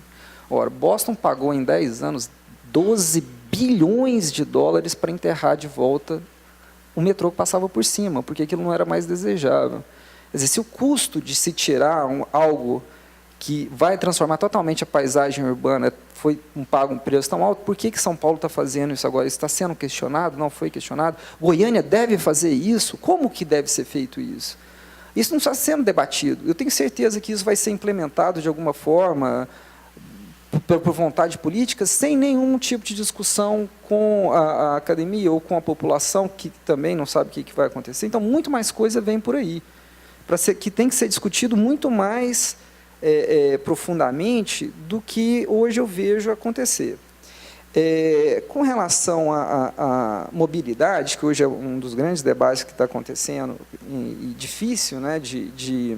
Speaker 6: Ora, Boston pagou em 10 anos 12 bilhões de dólares para enterrar de volta o metrô que passava por cima, porque aquilo não era mais desejável. Quer dizer, se o custo de se tirar algo que vai transformar totalmente a paisagem urbana foi pago um preço tão alto, por que São Paulo está fazendo isso agora? Isso está sendo questionado? Não foi questionado? Goiânia deve fazer isso? Como que deve ser feito isso? Isso não está sendo debatido. Eu tenho certeza que isso vai ser implementado de alguma forma, por vontade política, sem nenhum tipo de discussão com a academia ou com a população, que também não sabe o que vai acontecer. Então, muito mais coisa vem por aí, que tem que ser discutido muito mais profundamente do que hoje eu vejo acontecer. Com relação à mobilidade, que hoje é um dos grandes debates que está acontecendo, e difícil, né, de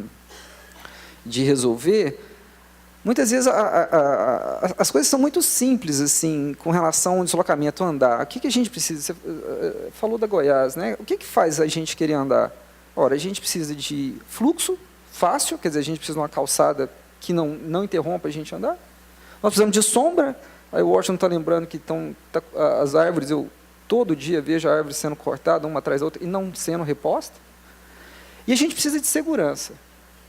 Speaker 6: resolver, muitas vezes as coisas são muito simples, assim, com relação ao deslocamento, andar. O que a gente precisa? Você falou da Goiás, né? O que faz a gente querer andar? Ora, a gente precisa de fluxo fácil, quer dizer, a gente precisa de uma calçada que não interrompa a gente andar. Nós precisamos de sombra. Aí o Washington está lembrando que as árvores, eu todo dia vejo a árvore sendo cortada, uma atrás da outra, e não sendo reposta. E a gente precisa de segurança,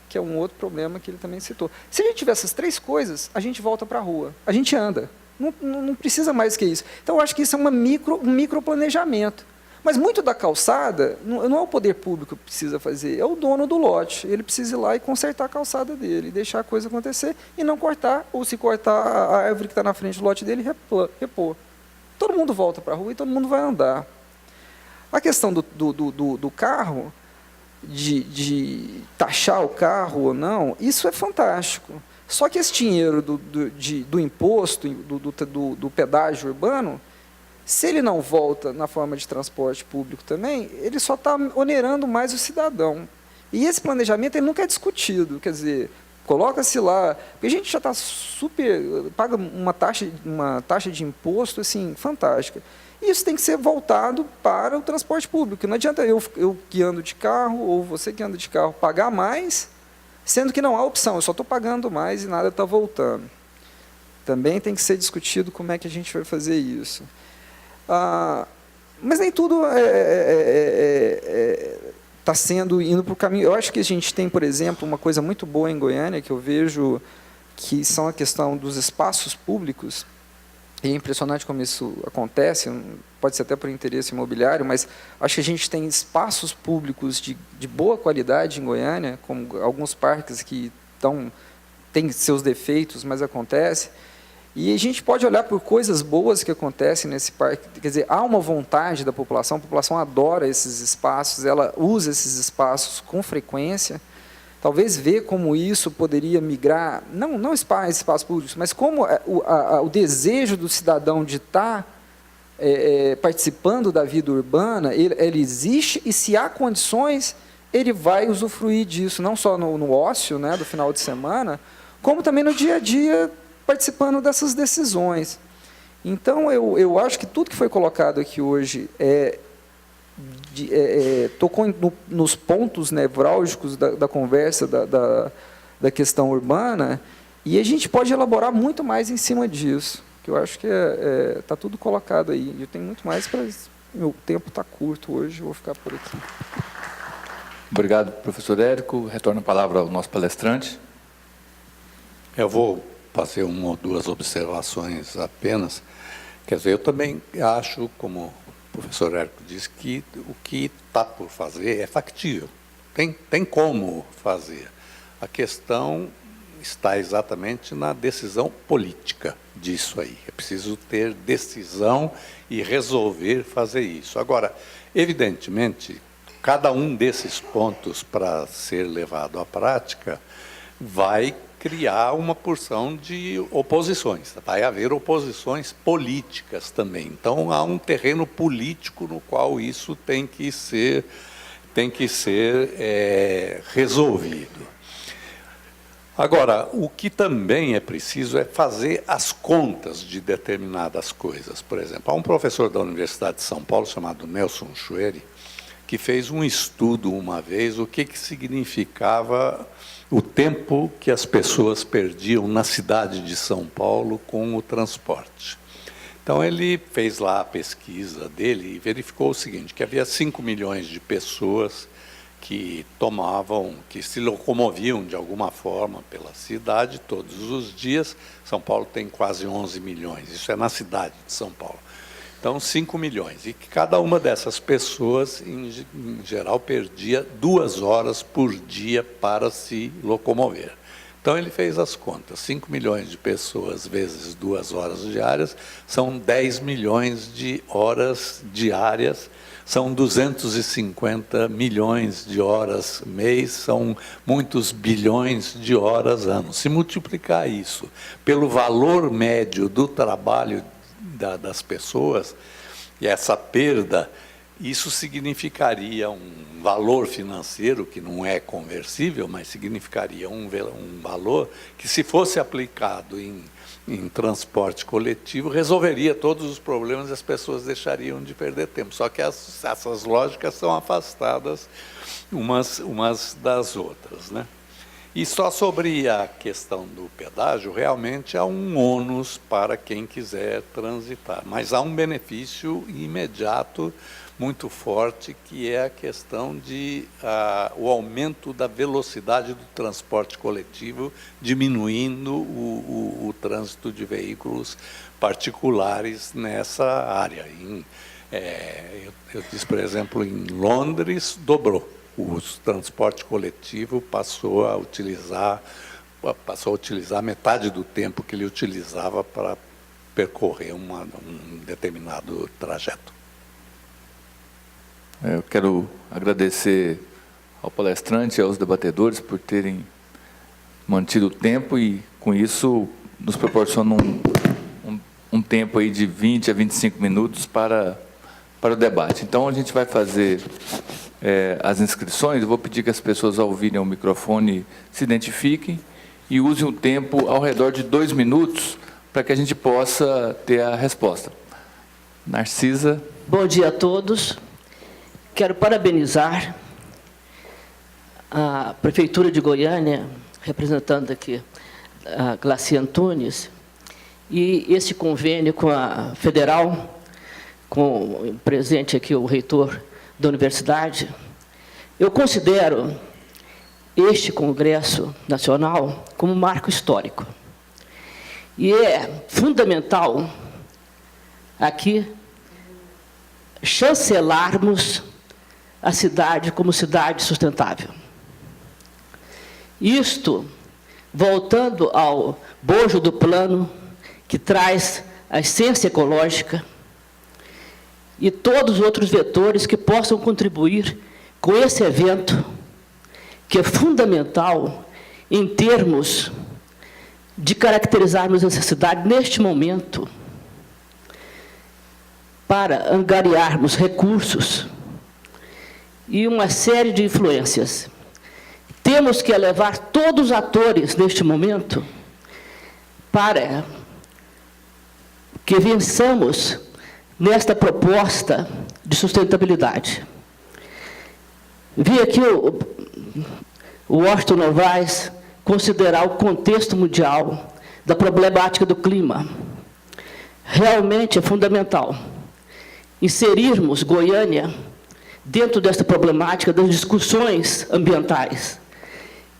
Speaker 6: que é um outro problema que ele também citou. Se a gente tiver essas três coisas, a gente volta para a rua, a gente anda. Não precisa mais que isso. Então, eu acho que isso é um microplanejamento. Mas muito da calçada, não é o poder público que precisa fazer, é o dono do lote. Ele precisa ir lá e consertar a calçada dele, deixar a coisa acontecer e não cortar, ou se cortar a árvore que está na frente do lote dele, repor. Todo mundo volta para a rua e todo mundo vai andar. A questão do carro, de taxar o carro ou não, isso é fantástico. Só que esse dinheiro do imposto, do pedágio urbano, se ele não volta na forma de transporte público também, ele só está onerando mais o cidadão. E esse planejamento ele nunca é discutido. Quer dizer, Coloca-se lá, porque a gente já está paga uma taxa de imposto assim, fantástica. Isso tem que ser voltado para o transporte público. Não adianta eu que ando de carro, ou você que anda de carro, pagar mais, sendo que não há opção, eu só estou pagando mais e nada está voltando. Também tem que ser discutido como é que a gente vai fazer isso. Mas nem tudo está indo para o caminho. Eu acho que a gente tem, por exemplo, uma coisa muito boa em Goiânia, que eu vejo que são a questão dos espaços públicos, e é impressionante como isso acontece, pode ser até por interesse imobiliário, mas acho que a gente tem espaços públicos de boa qualidade em Goiânia, como alguns parques que têm seus defeitos, mas acontece. E a gente pode olhar por coisas boas que acontecem nesse parque. Quer dizer, há uma vontade da população, a população adora esses espaços, ela usa esses espaços com frequência. Talvez ver como isso poderia migrar, não espaços públicos, mas como o desejo do cidadão de estar participando da vida urbana, ele existe, e se há condições, ele vai usufruir disso, não só no ócio, né, do final de semana, como também no dia a dia, participando dessas decisões. Então, eu acho que tudo que foi colocado aqui hoje tocou nos pontos nevrálgicos da conversa da questão urbana, e a gente pode elaborar muito mais em cima disso, que eu acho que está tudo colocado aí. Eu tenho muito mais para... Meu tempo está curto hoje, eu vou ficar por aqui.
Speaker 4: Obrigado, professor Érico. Retorno a palavra ao nosso palestrante.
Speaker 3: Eu vou fazer uma ou duas observações apenas. Quer dizer, eu também acho, como o professor Érico disse, que o que está por fazer é factível. Tem como fazer. A questão está exatamente na decisão política disso aí. É preciso ter decisão e resolver fazer isso. Agora, evidentemente, cada um desses pontos, para ser levado à prática, vai criar uma porção de oposições. Vai haver oposições políticas também. Então, há um terreno político no qual isso tem que ser resolvido. Agora, o que também é preciso é fazer as contas de determinadas coisas. Por exemplo, há um professor da Universidade de São Paulo, chamado Nelson Schwery, que fez um estudo uma vez, o que significava o tempo que as pessoas perdiam na cidade de São Paulo com o transporte. Então, ele fez lá a pesquisa dele e verificou o seguinte, que havia 5 milhões de pessoas que se locomoviam de alguma forma pela cidade todos os dias. São Paulo tem quase 11 milhões, isso é na cidade de São Paulo. Então, 5 milhões. E que cada uma dessas pessoas, em geral, perdia 2 horas por dia para se locomover. Então, ele fez as contas. 5 milhões de pessoas vezes 2 horas diárias são 10 milhões de horas diárias, são 250 milhões de horas mês, são muitos bilhões de horas ano. Se multiplicar isso pelo valor médio do trabalho das pessoas, e essa perda, isso significaria um valor financeiro que não é conversível, mas significaria um valor que, se fosse aplicado em transporte coletivo, resolveria todos os problemas e as pessoas deixariam de perder tempo. Só que essas lógicas são afastadas umas das outras, né? E só sobre a questão do pedágio, realmente há um ônus para quem quiser transitar, mas há um benefício imediato muito forte, que é a questão de o aumento da velocidade do transporte coletivo, diminuindo o trânsito de veículos particulares nessa área. Eu disse, por exemplo, em Londres, dobrou. O transporte coletivo passou a utilizar metade do tempo que ele utilizava para percorrer um determinado trajeto.
Speaker 4: Eu quero agradecer ao palestrante e aos debatedores por terem mantido o tempo e, com isso, nos proporcionam um tempo aí de 20 a 25 minutos para o debate. Então, a gente vai fazer as inscrições. Eu vou pedir que as pessoas, ao ouvirem o microfone, se identifiquem e use um tempo ao redor de 2 minutos para que a gente possa ter a resposta. Narcisa.
Speaker 7: Bom dia a todos. Quero parabenizar a Prefeitura de Goiânia, representando aqui a Glaci Antunes, e esse convênio com a Federal, com presente aqui o reitor da universidade. Eu considero este Congresso Nacional como um marco histórico. E é fundamental aqui chancelarmos a cidade como cidade sustentável. Isto, voltando ao bojo do plano, que traz a essência ecológica e todos os outros vetores que possam contribuir com esse evento, que é fundamental em termos de caracterizarmos essa cidade neste momento, para angariarmos recursos e uma série de influências. Temos que elevar todos os atores neste momento para que vençamos nesta proposta de sustentabilidade. Vi aqui o Washington Novaes considerar o contexto mundial da problemática do clima. Realmente é fundamental inserirmos Goiânia dentro desta problemática das discussões ambientais,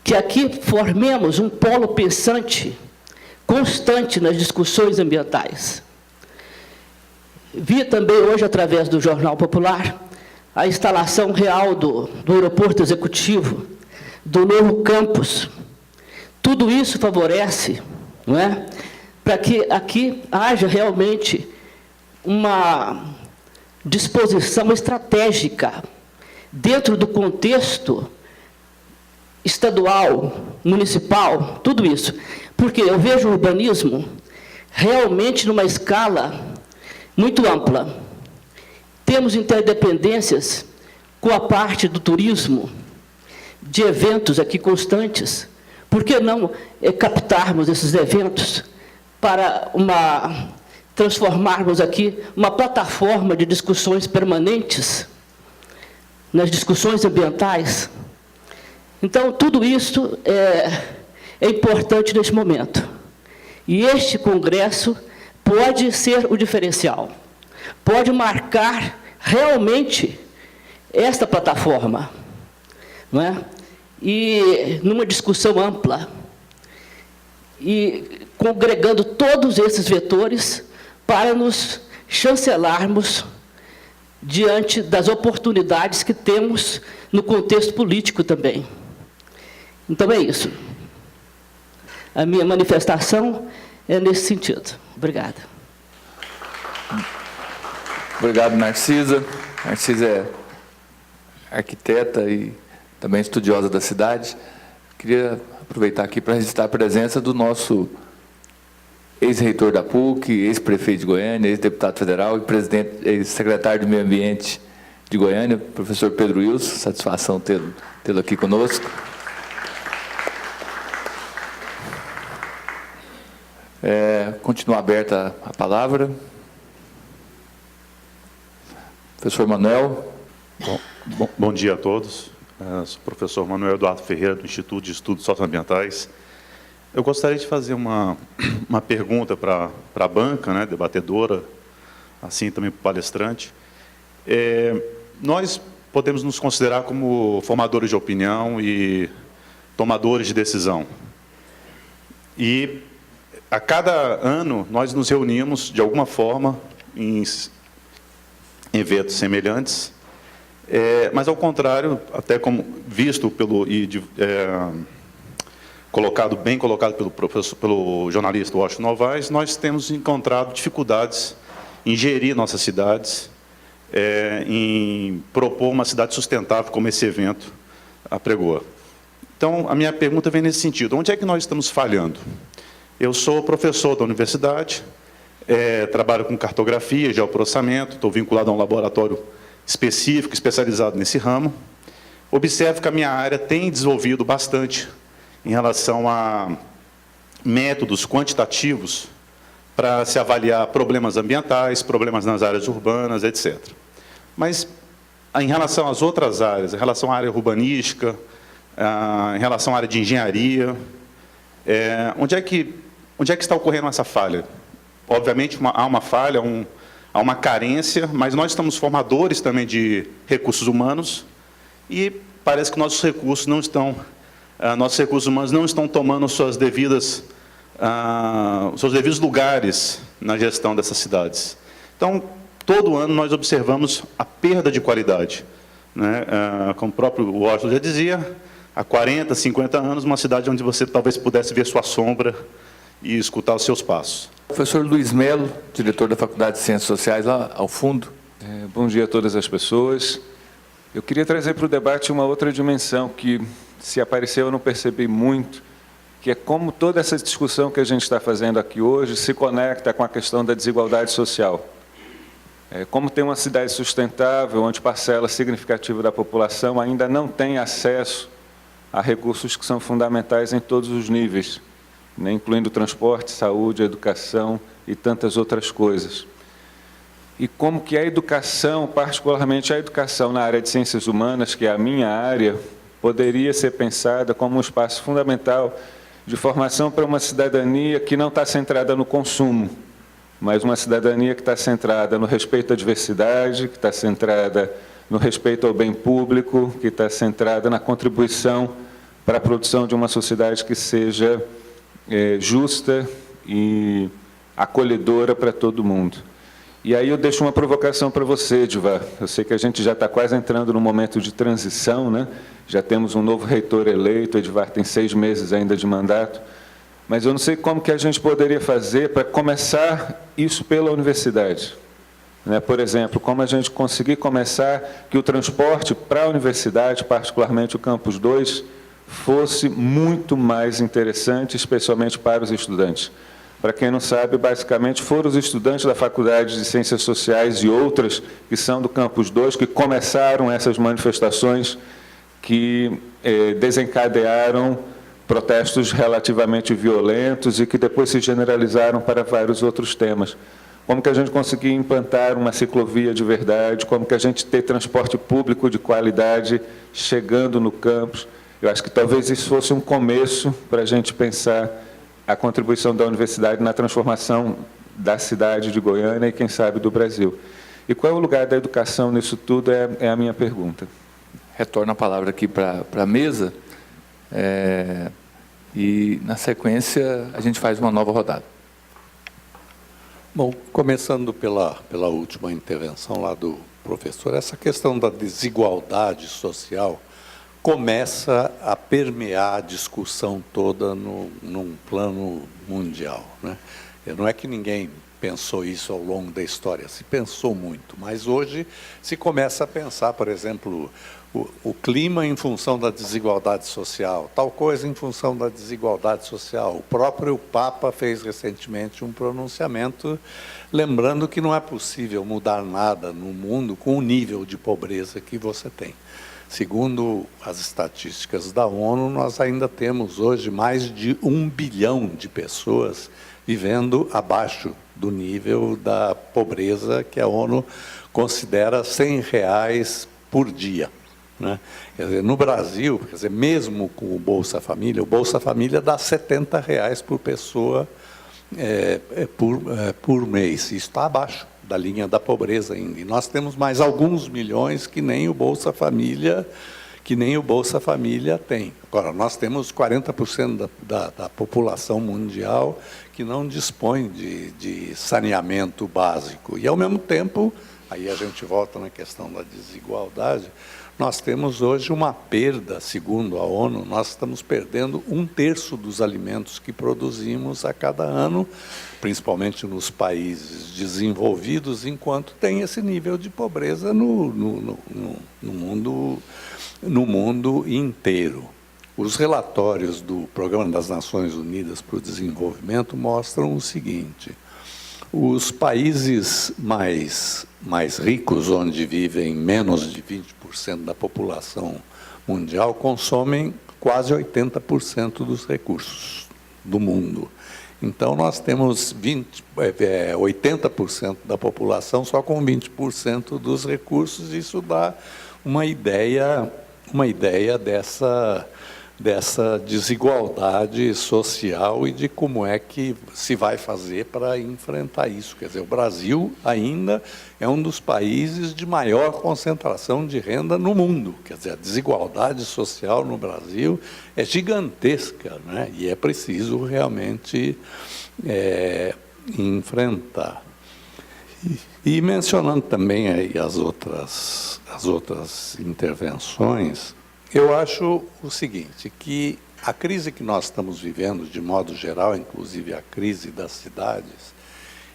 Speaker 7: que aqui formemos um polo pensante constante nas discussões ambientais. Vi também hoje, através do Jornal Popular, a instalação real do aeroporto executivo, do novo campus. Tudo isso favorece, não é? Para que aqui haja realmente uma disposição estratégica dentro do contexto estadual, municipal, tudo isso. Porque eu vejo o urbanismo realmente numa escala muito ampla. Temos interdependências com a parte do turismo, de eventos aqui constantes. Por que não captarmos esses eventos para transformarmos aqui uma plataforma de discussões permanentes nas discussões ambientais? Então, tudo isso é importante neste momento. E este congresso pode ser o diferencial, pode marcar realmente esta plataforma, não é? E numa discussão ampla, e congregando todos esses vetores para nos chancelarmos diante das oportunidades que temos no contexto político também. Então é isso. A minha manifestação é nesse sentido. Obrigada.
Speaker 4: Obrigado, Narcisa. Narcisa é arquiteta e também estudiosa da cidade. Queria aproveitar aqui para registrar a presença do nosso ex-reitor da PUC, ex-prefeito de Goiânia, ex-deputado federal e ex-secretário de Meio Ambiente de Goiânia, professor Pedro Wilson. Satisfação tê-lo aqui conosco. Continua aberta a palavra. Professor Manuel.
Speaker 8: Bom dia a todos. Sou o professor Manuel Eduardo Ferreira, do Instituto de Estudos Socioambientais. Eu gostaria de fazer uma pergunta para a banca, né, debatedora, assim também para o palestrante. Nós podemos nos considerar como formadores de opinião e tomadores de decisão. E a cada ano nós nos reunimos, de alguma forma, em eventos semelhantes, mas, ao contrário, até como visto bem colocado pelo jornalista Washington Novaes, nós temos encontrado dificuldades em gerir nossas cidades, em propor uma cidade sustentável, como esse evento apregoa. Então, a minha pergunta vem nesse sentido. Onde é que nós estamos falhando? Eu sou professor da universidade, trabalho com cartografia, geoprocessamento, estou vinculado a um laboratório específico, especializado nesse ramo. Observo que a minha área tem desenvolvido bastante em relação a métodos quantitativos para se avaliar problemas ambientais, problemas nas áreas urbanas, etc. Mas, em relação às outras áreas, em relação à área urbanística, em relação à área de engenharia, onde é que está ocorrendo essa falha? Obviamente, há uma falha, há uma carência, mas nós estamos formadores também de recursos humanos e parece que nossos recursos humanos não estão tomando seus devidos lugares na gestão dessas cidades. Então, todo ano nós observamos a perda de qualidade, né? Como o próprio Washington já dizia, há 40, 50 anos, uma cidade onde você talvez pudesse ver sua sombra e escutar os seus passos.
Speaker 4: Professor Luiz Melo, diretor da Faculdade de Ciências Sociais, lá ao fundo.
Speaker 9: Bom dia a todas as pessoas. Eu queria trazer para o debate uma outra dimensão que, se apareceu, eu não percebi muito, que é como toda essa discussão que a gente está fazendo aqui hoje se conecta com a questão da desigualdade social. Como tem uma cidade sustentável, onde parcela significativa da população ainda não tem acesso a recursos que são fundamentais em todos os níveis, né, incluindo transporte, saúde, educação e tantas outras coisas. E como que a educação, particularmente a educação na área de ciências humanas, que é a minha área, poderia ser pensada como um espaço fundamental de formação para uma cidadania que não está centrada no consumo, mas uma cidadania que está centrada no respeito à diversidade, que está centrada no respeito ao bem público, que está centrada na contribuição para a produção de uma sociedade que seja justa e acolhedora para todo mundo. E aí eu deixo uma provocação para você, Edivar. Eu sei que a gente já está quase entrando num momento de transição, né? Já temos um novo reitor eleito, Edivar tem 6 meses ainda de mandato, mas eu não sei como que a gente poderia fazer para começar isso pela universidade. Né? Por exemplo, como a gente conseguir começar que o transporte para a universidade, particularmente o Campus 2, fosse muito mais interessante, especialmente para os estudantes. Para quem não sabe, basicamente foram os estudantes da Faculdade de Ciências Sociais e outras que são do Campus 2 que começaram essas manifestações que desencadearam protestos relativamente violentos e que depois se generalizaram para vários outros temas. Como que a gente conseguir implantar uma ciclovia de verdade, como que a gente ter transporte público de qualidade chegando no campus. Eu acho que talvez isso fosse um começo para a gente pensar a contribuição da universidade na transformação da cidade de Goiânia e, quem sabe, do Brasil. E qual é o lugar da educação nisso tudo é a minha pergunta.
Speaker 4: Retorno a palavra aqui para a mesa e, na sequência, a gente faz uma nova rodada.
Speaker 3: Bom, começando pela última intervenção lá do professor, essa questão da desigualdade social começa a permear a discussão toda num plano mundial, né? Não é que ninguém pensou isso ao longo da história, se pensou muito, mas hoje se começa a pensar, por exemplo, o clima em função da desigualdade social, tal coisa em função da desigualdade social. O próprio Papa fez recentemente um pronunciamento lembrando que não é possível mudar nada no mundo com o nível de pobreza que você tem. Segundo as estatísticas da ONU, nós ainda temos hoje mais de 1 bilhão de pessoas vivendo abaixo do nível da pobreza que a ONU considera R$100 por dia, né? Quer dizer, no Brasil, mesmo com o Bolsa Família dá R$70 por pessoa por mês. Isso está abaixo da linha da pobreza ainda. E nós temos mais alguns milhões que nem o Bolsa Família tem. Agora, nós temos 40% da população mundial que não dispõe de saneamento básico. E, ao mesmo tempo, aí a gente volta na questão da desigualdade, nós temos hoje uma perda, segundo a ONU, nós estamos perdendo 1/3 dos alimentos que produzimos a cada ano, principalmente nos países desenvolvidos, enquanto tem esse nível de pobreza no mundo inteiro. Os relatórios do Programa das Nações Unidas para o Desenvolvimento mostram o seguinte: os países mais ricos, onde vivem menos de 20% da população mundial, consomem quase 80% dos recursos do mundo. Então, nós temos 80% da população só com 20% dos recursos. Isso dá uma ideia dessa desigualdade social e de como é que se vai fazer para enfrentar isso. Quer dizer, o Brasil ainda é um dos países de maior concentração de renda no mundo. Quer dizer, a desigualdade social no Brasil é gigantesca, né? E é preciso realmente enfrentar. E mencionando também aí as outras intervenções, eu acho o seguinte, que a crise que nós estamos vivendo, de modo geral, inclusive a crise das cidades,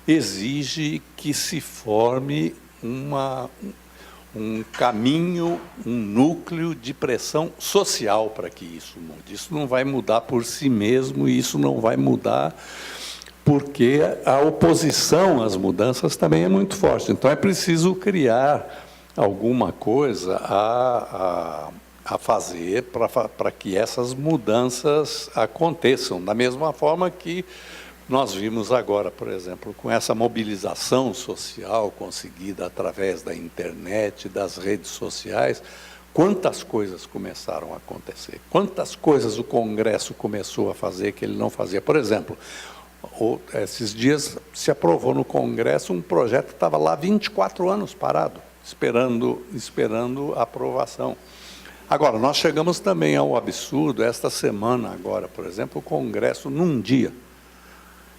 Speaker 3: exige que se forme um caminho, um núcleo de pressão social para que isso mude. Isso não vai mudar por si mesmo, e isso não vai mudar porque a oposição às mudanças também é muito forte. Então, é preciso criar alguma coisa a fazer para que essas mudanças aconteçam. Da mesma forma que nós vimos agora, por exemplo, com essa mobilização social conseguida através da internet, das redes sociais, quantas coisas começaram a acontecer, quantas coisas o Congresso começou a fazer que ele não fazia. Por exemplo, esses dias se aprovou no Congresso um projeto que estava lá 24 anos parado, esperando a aprovação. Agora, nós chegamos também ao absurdo, esta semana agora, por exemplo, o Congresso, num dia,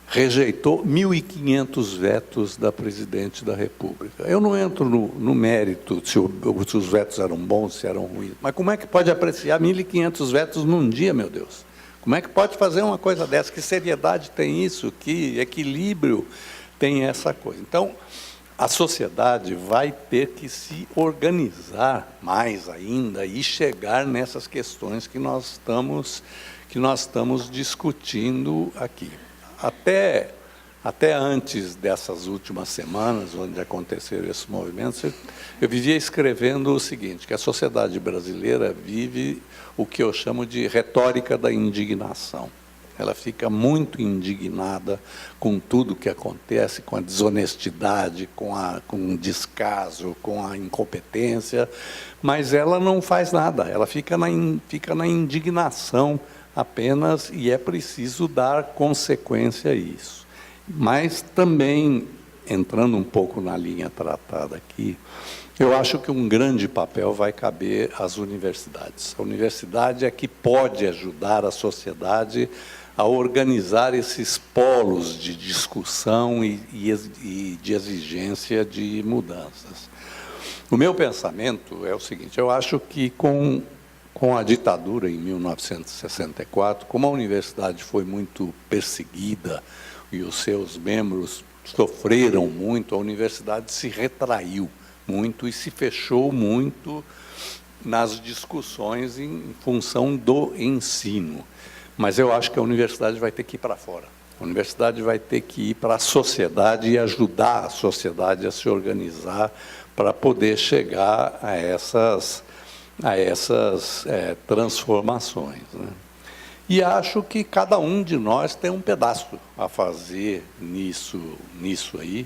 Speaker 3: rejeitou 1.500 vetos da Presidente da República. Eu não entro no mérito se os vetos eram bons, se eram ruins, mas como é que pode apreciar 1.500 vetos num dia, meu Deus? Como é que pode fazer uma coisa dessa? Que seriedade tem isso? Que equilíbrio tem essa coisa? Então, a sociedade vai ter que se organizar mais ainda e chegar nessas questões que nós estamos discutindo aqui. Até antes dessas últimas semanas, onde aconteceram esses movimentos, eu vivia escrevendo o seguinte, que a sociedade brasileira vive o que eu chamo de retórica da indignação. Ela fica muito indignada com tudo que acontece, com a desonestidade, com o descaso, com a incompetência, mas ela não faz nada, ela fica na indignação apenas, e é preciso dar consequência a isso. Mas também, entrando um pouco na linha tratada aqui, eu acho que um grande papel vai caber às universidades. A universidade é que pode ajudar a sociedade a organizar esses polos de discussão e de exigência de mudanças. O meu pensamento é o seguinte, eu acho que com a ditadura em 1964, como a universidade foi muito perseguida e os seus membros sofreram muito, a universidade se retraiu muito e se fechou muito nas discussões em função do ensino. Mas eu acho que a universidade vai ter que ir para fora. A universidade vai ter que ir para a sociedade e ajudar a sociedade a se organizar para poder chegar a essas transformações, né? E acho que cada um de nós tem um pedaço a fazer nisso aí,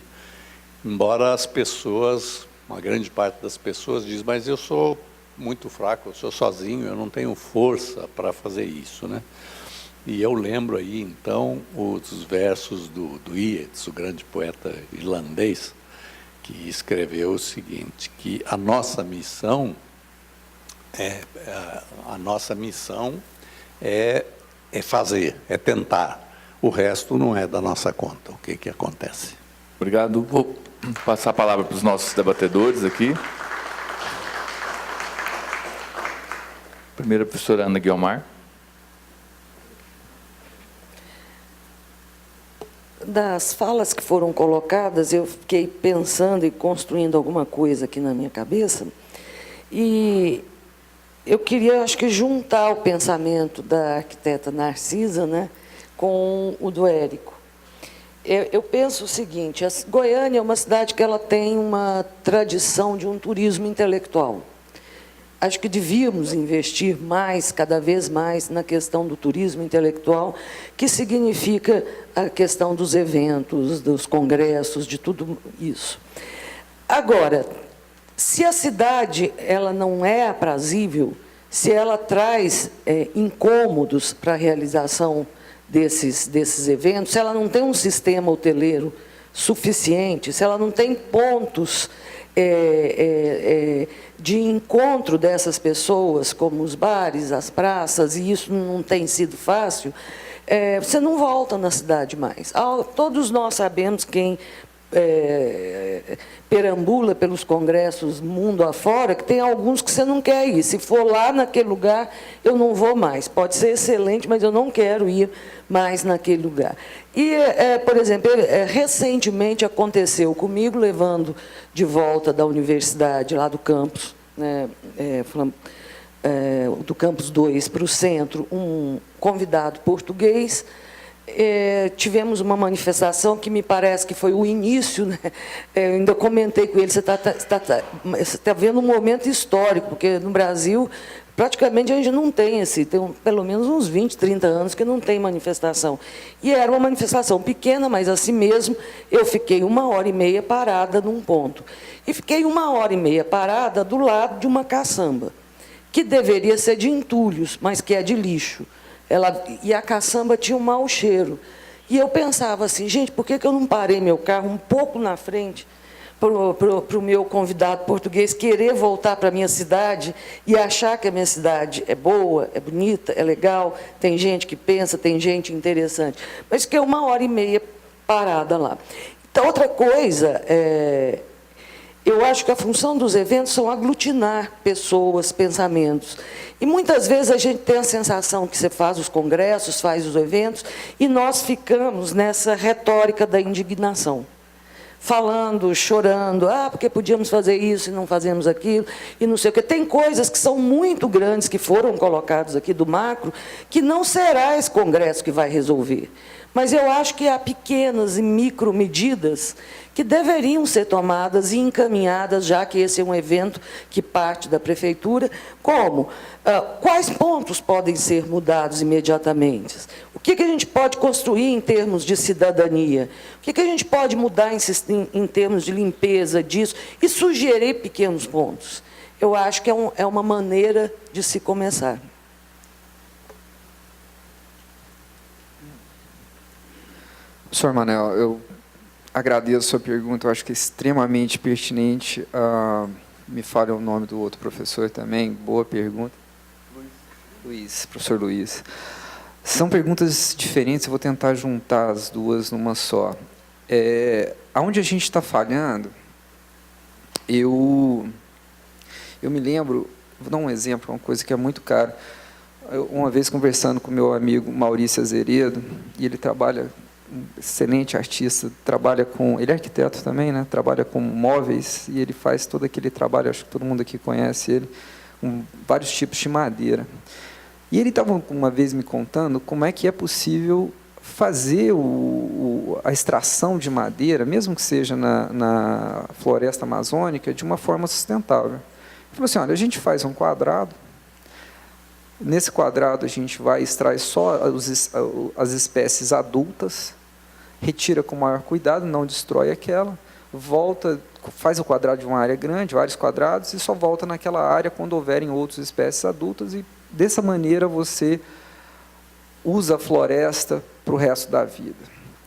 Speaker 3: embora as pessoas, uma grande parte das pessoas diz, mas eu sou muito fraco, eu sou sozinho, eu não tenho força para fazer isso, né? E eu lembro aí, então, os versos do Yeats, o grande poeta irlandês, que escreveu o seguinte, que a nossa missão é fazer, é tentar. O resto não é da nossa conta. O que acontece?
Speaker 4: Obrigado. Vou passar a palavra para os nossos debatedores aqui. Primeiro, a professora Ana Guiomar.
Speaker 5: Das falas que foram colocadas, eu fiquei pensando e construindo alguma coisa aqui na minha cabeça, e eu queria, acho que, juntar o pensamento da arquiteta Narcisa, né, com o do Érico. Eu penso o seguinte, Goiânia é uma cidade que ela tem uma tradição de um turismo intelectual. acho que devíamos investir mais, cada vez mais, na questão do turismo intelectual, que significa a questão dos eventos, dos congressos, de tudo isso. Agora, se a cidade ela não é aprazível, se ela traz incômodos para a realização desses eventos, se ela não tem um sistema hoteleiro suficiente, se ela não tem pontos de encontro dessas pessoas, como os bares, as praças, e isso não tem sido fácil, você não volta na cidade mais. Todos nós sabemos, quem perambula pelos congressos mundo afora, que tem alguns que você não quer ir. Se for lá naquele lugar, eu não vou mais. Pode ser excelente, mas eu não quero ir mais naquele lugar. E, por exemplo, recentemente aconteceu comigo, levando de volta da universidade, lá do campus, né, do campus 2 para o centro, um convidado português. Tivemos uma manifestação que me parece que foi o início, né? Eu ainda comentei com ele, você está vendo um momento histórico, porque no Brasil, praticamente, a gente não tem tem pelo menos uns 20, 30 anos que não tem manifestação. E era uma manifestação pequena, mas assim mesmo, eu fiquei 1h30 parada num ponto. E fiquei 1h30 parada do lado de uma caçamba, que deveria ser de entulhos, mas que é de lixo. E a caçamba tinha um mau cheiro. E eu pensava assim, gente, por que eu não parei meu carro um pouco na frente para o meu convidado português querer voltar para a minha cidade e achar que a minha cidade é boa, é bonita, é legal, tem gente que pensa, tem gente interessante. Mas fiquei 1h30 parada lá. Então, outra coisa, eu acho que a função dos eventos são aglutinar pessoas, pensamentos. E muitas vezes a gente tem a sensação que você faz os congressos, faz os eventos, e nós ficamos nessa retórica da indignação. Falando, chorando, porque podíamos fazer isso e não fazemos aquilo, e não sei o quê. Tem coisas que são muito grandes, que foram colocadas aqui do macro, que não será esse congresso que vai resolver. Mas eu acho que há pequenas e micro medidas que deveriam ser tomadas e encaminhadas, já que esse é um evento que parte da prefeitura, como quais pontos podem ser mudados imediatamente? O que a gente pode construir em termos de cidadania? O que a gente pode mudar em termos de limpeza disso? E sugerir pequenos pontos. Eu acho que é uma maneira de se começar.
Speaker 6: Professor Manel, eu agradeço a sua pergunta, eu acho que é extremamente pertinente. Me fale o nome do outro professor também, boa pergunta. Luiz, professor Luiz. São perguntas diferentes, eu vou tentar juntar as duas numa só. Aonde a gente está falhando, eu me lembro, vou dar um exemplo, uma coisa que é muito cara. Uma vez conversando com meu amigo Maurício Azeredo, e ele trabalha, um excelente artista, trabalha com, ele é arquiteto também, né? Trabalha com móveis, e ele faz todo aquele trabalho, acho que todo mundo aqui conhece ele, com vários tipos de madeira. E ele estava uma vez me contando como é que é possível fazer a extração de madeira, mesmo que seja na floresta amazônica, de uma forma sustentável. Ele falou assim, olha, a gente faz um quadrado, nesse quadrado a gente vai extrair só as espécies adultas, retira com maior cuidado, não destrói aquela, volta, faz o quadrado de uma área grande, vários quadrados, e só volta naquela área quando houverem outras espécies adultas, e dessa maneira você usa a floresta para o resto da vida.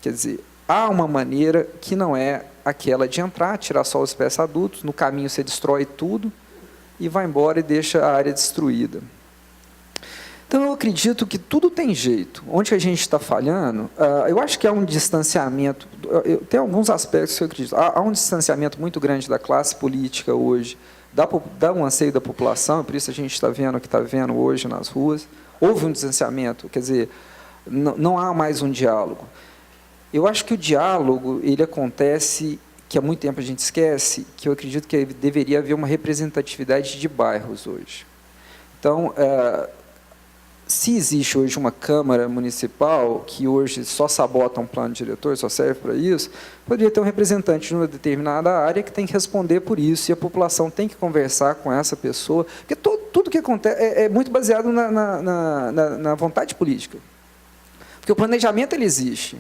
Speaker 6: Quer dizer, há uma maneira que não é aquela de entrar, tirar só as espécies adultas, no caminho você destrói tudo, e vai embora e deixa a área destruída. Então, eu acredito que tudo tem jeito. Onde a gente está falhando, eu acho que há um distanciamento, tem alguns aspectos que eu acredito. Há um distanciamento muito grande da classe política hoje, dá um anseio da população, por isso a gente está vendo o que está vendo hoje nas ruas. Houve um distanciamento, quer dizer, não há mais um diálogo. Eu acho que o diálogo, ele acontece, que há muito tempo a gente esquece, que eu acredito que deveria haver uma representatividade de bairros hoje. Então, se existe hoje uma Câmara Municipal, que hoje só sabota um plano diretor, só serve para isso, poderia ter um representante de uma determinada área que tem que responder por isso, e a população tem que conversar com essa pessoa, porque tudo que acontece é muito baseado na vontade política. Porque o planejamento, ele existe.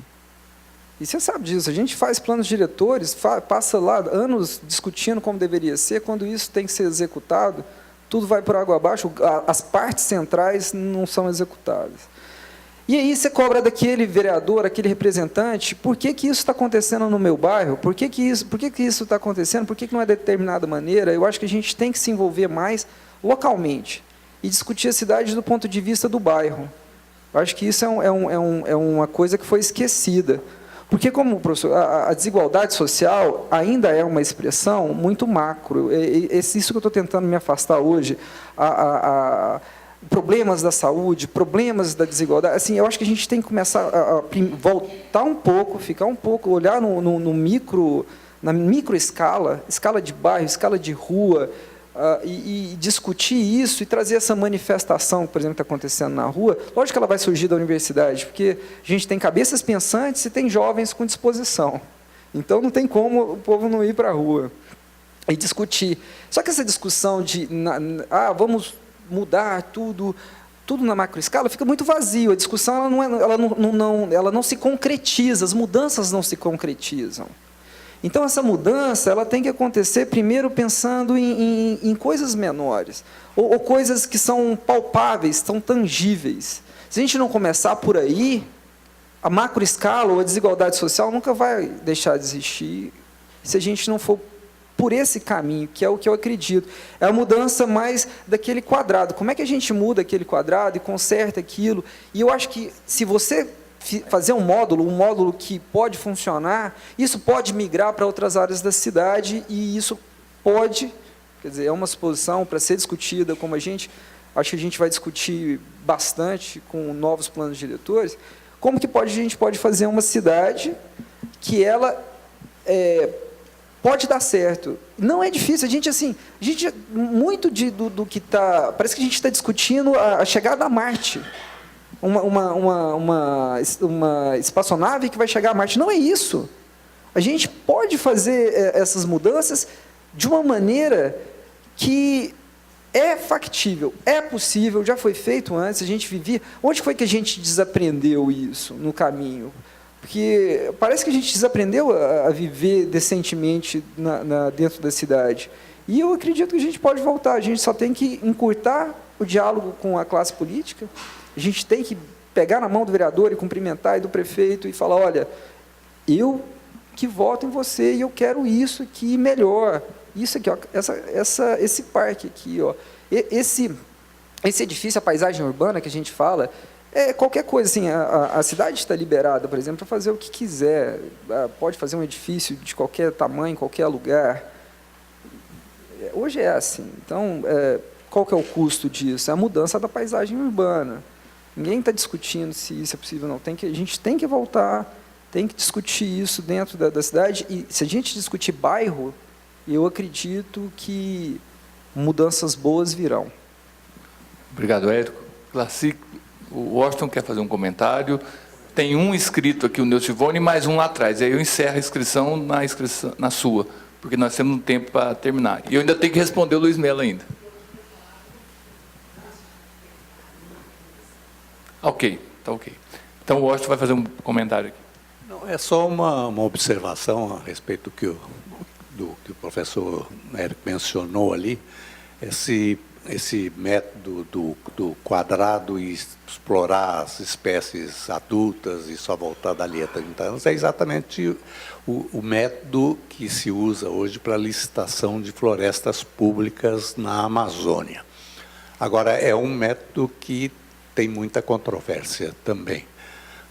Speaker 6: E você sabe disso, a gente faz planos diretores, passa lá anos discutindo como deveria ser, quando isso tem que ser executado, tudo vai por água abaixo, as partes centrais não são executadas. E aí você cobra daquele vereador, aquele representante, por que isso está acontecendo no meu bairro? Por que isso está acontecendo? Por que não é de determinada maneira? Eu acho que a gente tem que se envolver mais localmente e discutir a cidade do ponto de vista do bairro. Eu acho que isso é uma coisa que foi esquecida. Porque, como professor, a desigualdade social ainda é uma expressão muito macro. Isso que eu estou tentando me afastar hoje. Problemas da saúde, problemas da desigualdade. Assim, eu acho que a gente tem que começar a voltar um pouco, ficar um pouco, olhar na micro escala de bairro, escala de rua, e discutir isso e trazer essa manifestação, por exemplo, que está acontecendo na rua. Lógico que ela vai surgir da universidade, porque a gente tem cabeças pensantes e tem jovens com disposição. Então, não tem como o povo não ir para a rua e discutir. Só que essa discussão de vamos mudar tudo na macroescala, fica muito vazio. A discussão ela não se concretiza, as mudanças não se concretizam. Então, essa mudança ela tem que acontecer primeiro pensando em coisas menores, ou coisas que são palpáveis, são tangíveis. Se a gente não começar por aí, a macroescala ou a desigualdade social nunca vai deixar de existir, se a gente não for por esse caminho, que é o que eu acredito. É a mudança mais daquele quadrado. Como é que a gente muda aquele quadrado e conserta aquilo? E eu acho que, se você fazer um módulo que pode funcionar, isso pode migrar para outras áreas da cidade, e isso pode, quer dizer, é uma suposição para ser discutida, como acho que a gente vai discutir bastante com novos planos diretores, como que a gente pode fazer uma cidade que ela pode dar certo. Não é difícil, muito do que está... Parece que a gente está discutindo a chegada a Marte. Uma espaçonave que vai chegar a Marte. Não é isso. A gente pode fazer essas mudanças de uma maneira que é factível, é possível, já foi feito antes, a gente vivia... Onde foi que a gente desaprendeu isso no caminho? Porque parece que a gente desaprendeu a viver decentemente dentro da cidade. E eu acredito que a gente pode voltar, a gente só tem que encurtar o diálogo com a classe política, a gente tem que pegar na mão do vereador e cumprimentar, e do prefeito, e falar, olha, eu que voto em você, e eu quero isso aqui melhor, isso aqui, ó, esse parque aqui, ó, esse edifício, a paisagem urbana que a gente fala, qualquer coisa, assim, a cidade está liberada, por exemplo, para fazer o que quiser, pode fazer um edifício de qualquer tamanho, qualquer lugar. Hoje é assim. Então, qual que é o custo disso? É a mudança da paisagem urbana. Ninguém está discutindo se isso é possível ou não. A gente tem que voltar, tem que discutir isso dentro da cidade, e se a gente discutir bairro, eu acredito que mudanças boas virão.
Speaker 4: Obrigado, Érico. Glaci, o Washington quer fazer um comentário. Tem um inscrito aqui, o Neutivone, e mais um lá atrás. E aí eu encerro a inscrição na sua, porque nós temos um tempo para terminar. E eu ainda tenho que responder o Luiz Melo ainda. Ok, está ok. Então o Washington vai fazer um comentário aqui.
Speaker 3: Não, é só uma observação a respeito do que o professor Érico mencionou ali, esse método do quadrado e explorar as espécies adultas e só voltar dali a 30 anos, é exatamente o método que se usa hoje para a licitação de florestas públicas na Amazônia. Agora, é um método que tem muita controvérsia também.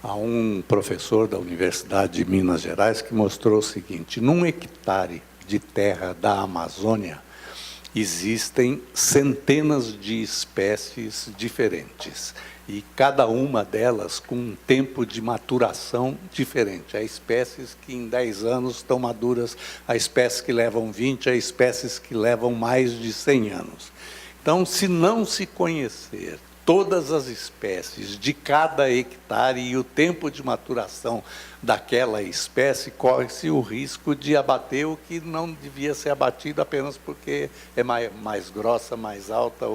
Speaker 3: Há um professor da Universidade de Minas Gerais que mostrou o seguinte: num hectare de terra da Amazônia, existem centenas de espécies diferentes, e cada uma delas com um tempo de maturação diferente. Há espécies que em 10 anos estão maduras, há espécies que levam 20, há espécies que levam mais de 100 anos. Então, se não se conhecer todas as espécies de cada hectare e o tempo de maturação daquela espécie, corre-se o risco de abater o que não devia ser abatido apenas porque é mais grossa, mais alta,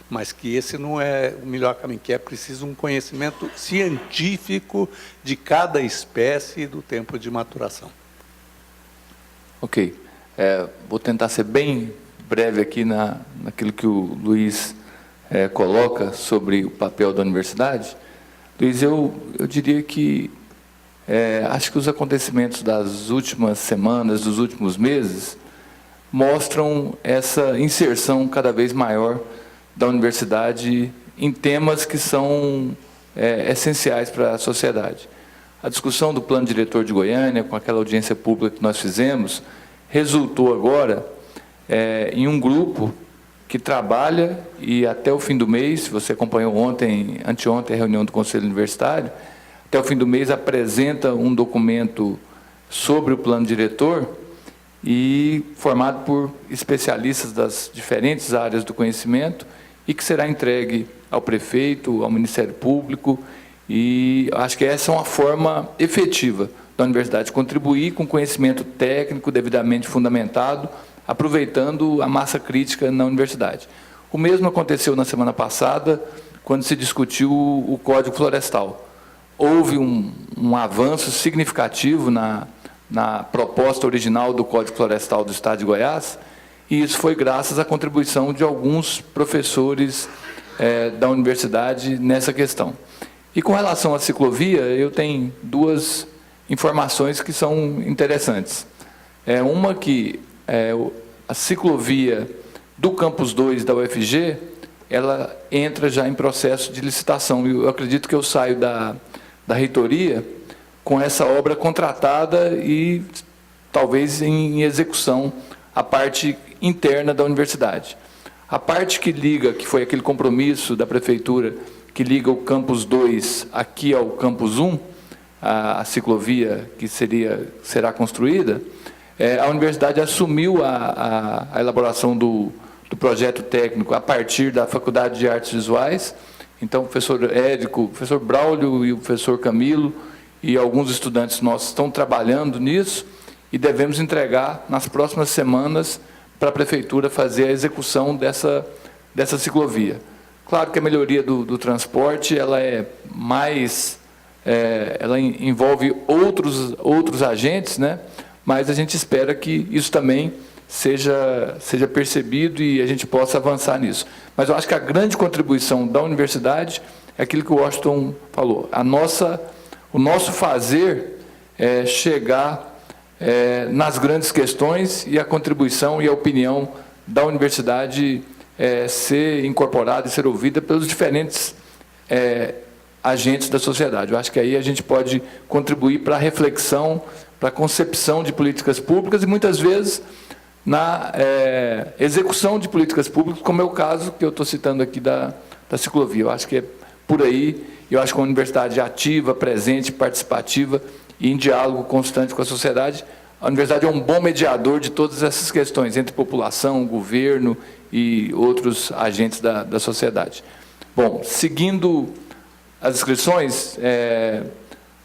Speaker 3: mas que esse não é o melhor caminho, que é preciso um conhecimento científico de cada espécie e do tempo de maturação.
Speaker 4: Ok. Vou tentar ser bem breve aqui naquilo que o Luiz coloca sobre o papel da universidade. Luiz, eu diria que acho que os acontecimentos das últimas semanas, dos últimos meses, mostram essa inserção cada vez maior da universidade em temas que são essenciais para a sociedade. A discussão do plano diretor de Goiânia, com aquela audiência pública que nós fizemos, resultou agora em um grupo que trabalha, e até o fim do mês, se você acompanhou anteontem a reunião do Conselho Universitário, até o fim do mês apresenta um documento sobre o plano diretor, e formado por especialistas das diferentes áreas do conhecimento, e que será entregue ao prefeito, ao Ministério Público, e acho que essa é uma forma efetiva da universidade contribuir com conhecimento técnico devidamente fundamentado, aproveitando a massa crítica na universidade. O mesmo aconteceu na semana passada, quando se discutiu o Código Florestal. Houve um avanço significativo na proposta original do Código Florestal do Estado de Goiás, e isso foi graças à contribuição de alguns professores da universidade nessa questão. E com relação à ciclovia, eu tenho duas informações que são interessantes. Uma que a ciclovia do Campus 2 da UFG, ela entra já em processo de licitação. Eu acredito que eu saio da reitoria com essa obra contratada e talvez em execução a parte interna da universidade. A parte que liga, que foi aquele compromisso da prefeitura, que liga o Campus 2 aqui ao Campus 1, a ciclovia que será construída, a universidade assumiu a elaboração do projeto técnico a partir da Faculdade de Artes Visuais. Então, o professor Érico, o professor Braulio e o professor Camilo e alguns estudantes nossos estão trabalhando nisso e devemos entregar nas próximas semanas para a prefeitura fazer a execução dessa ciclovia. Claro que a melhoria do transporte ela ela envolve outros agentes, né? Mas a gente espera que isso também seja percebido e a gente possa avançar nisso. Mas eu acho que a grande contribuição da universidade é aquilo que o Washington falou. O nosso fazer é chegar nas grandes questões e a contribuição e a opinião da universidade ser incorporada e ser ouvida pelos diferentes agentes da sociedade. Eu acho que aí a gente pode contribuir para a reflexão, para a concepção de políticas públicas e, muitas vezes, na execução de políticas públicas, como é o caso que eu estou citando aqui da ciclovia. Eu acho que é por aí, eu acho que uma universidade ativa, presente, participativa e em diálogo constante com a sociedade, a universidade é um bom mediador de todas essas questões, entre população, governo e outros agentes da sociedade. Bom, seguindo as inscrições,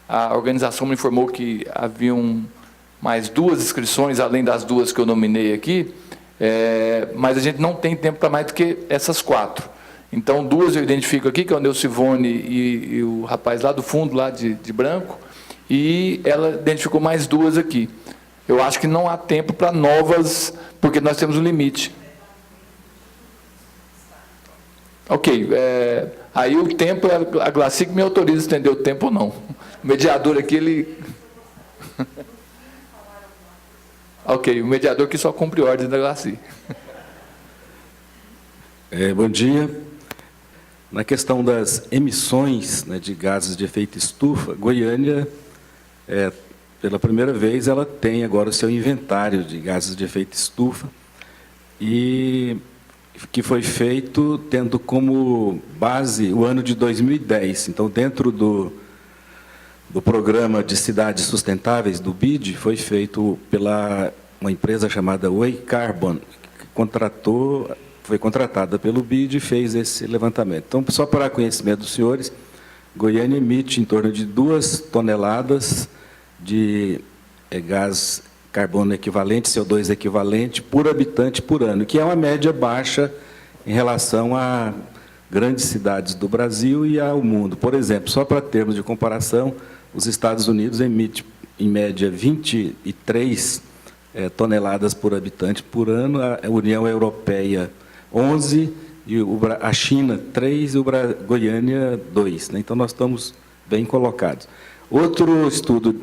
Speaker 4: a organização me informou que haviam mais 2 inscrições, além das 2 que eu nominei aqui, mas a gente não tem tempo para mais do que essas 4. Então, 2 eu identifico aqui, que é o Neucivone e o rapaz lá do fundo, lá de branco, e ela identificou mais 2 aqui. Eu acho que não há tempo para novas, porque nós temos um limite. Ok, aí o tempo, a Glaci que me autoriza a estender o tempo ou não. O mediador aqui, ele... Ok, o mediador que só cumpre ordens da Glaci.
Speaker 10: Bom dia. Na questão das emissões, né, de gases de efeito estufa, Goiânia, pela primeira vez, ela tem agora o seu inventário de gases de efeito estufa, e que foi feito tendo como base o ano de 2010. Então, dentro do programa de cidades sustentáveis, do BID, foi feito pela uma empresa chamada Way Carbon, que contratou foi contratada pelo BID e fez esse levantamento. Então, só para conhecimento dos senhores, Goiânia emite em torno de 2 toneladas de gás carbono equivalente, CO2 equivalente, por habitante por ano, que é uma média baixa em relação a grandes cidades do Brasil e ao mundo. Por exemplo, só para termos de comparação, os Estados Unidos emitem, em média, 23 toneladas por habitante por ano, a União Europeia 11, e a China 3 e Goiânia 2. Né? Então, nós estamos bem colocados. Outro estudo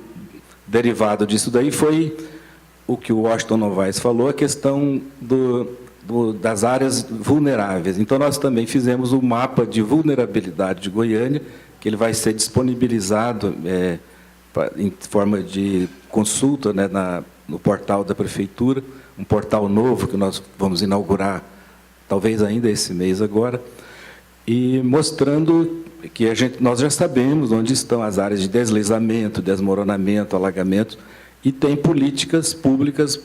Speaker 10: derivado disso daí foi o que o Washington Novaes falou, a questão das áreas vulneráveis. Então, nós também fizemos um mapa de vulnerabilidade de Goiânia, que ele vai ser disponibilizado em forma de consulta, né, no portal da Prefeitura, um portal novo que nós vamos inaugurar, talvez ainda esse mês agora, e mostrando que nós já sabemos onde estão as áreas de deslizamento, desmoronamento, alagamento, e tem políticas públicas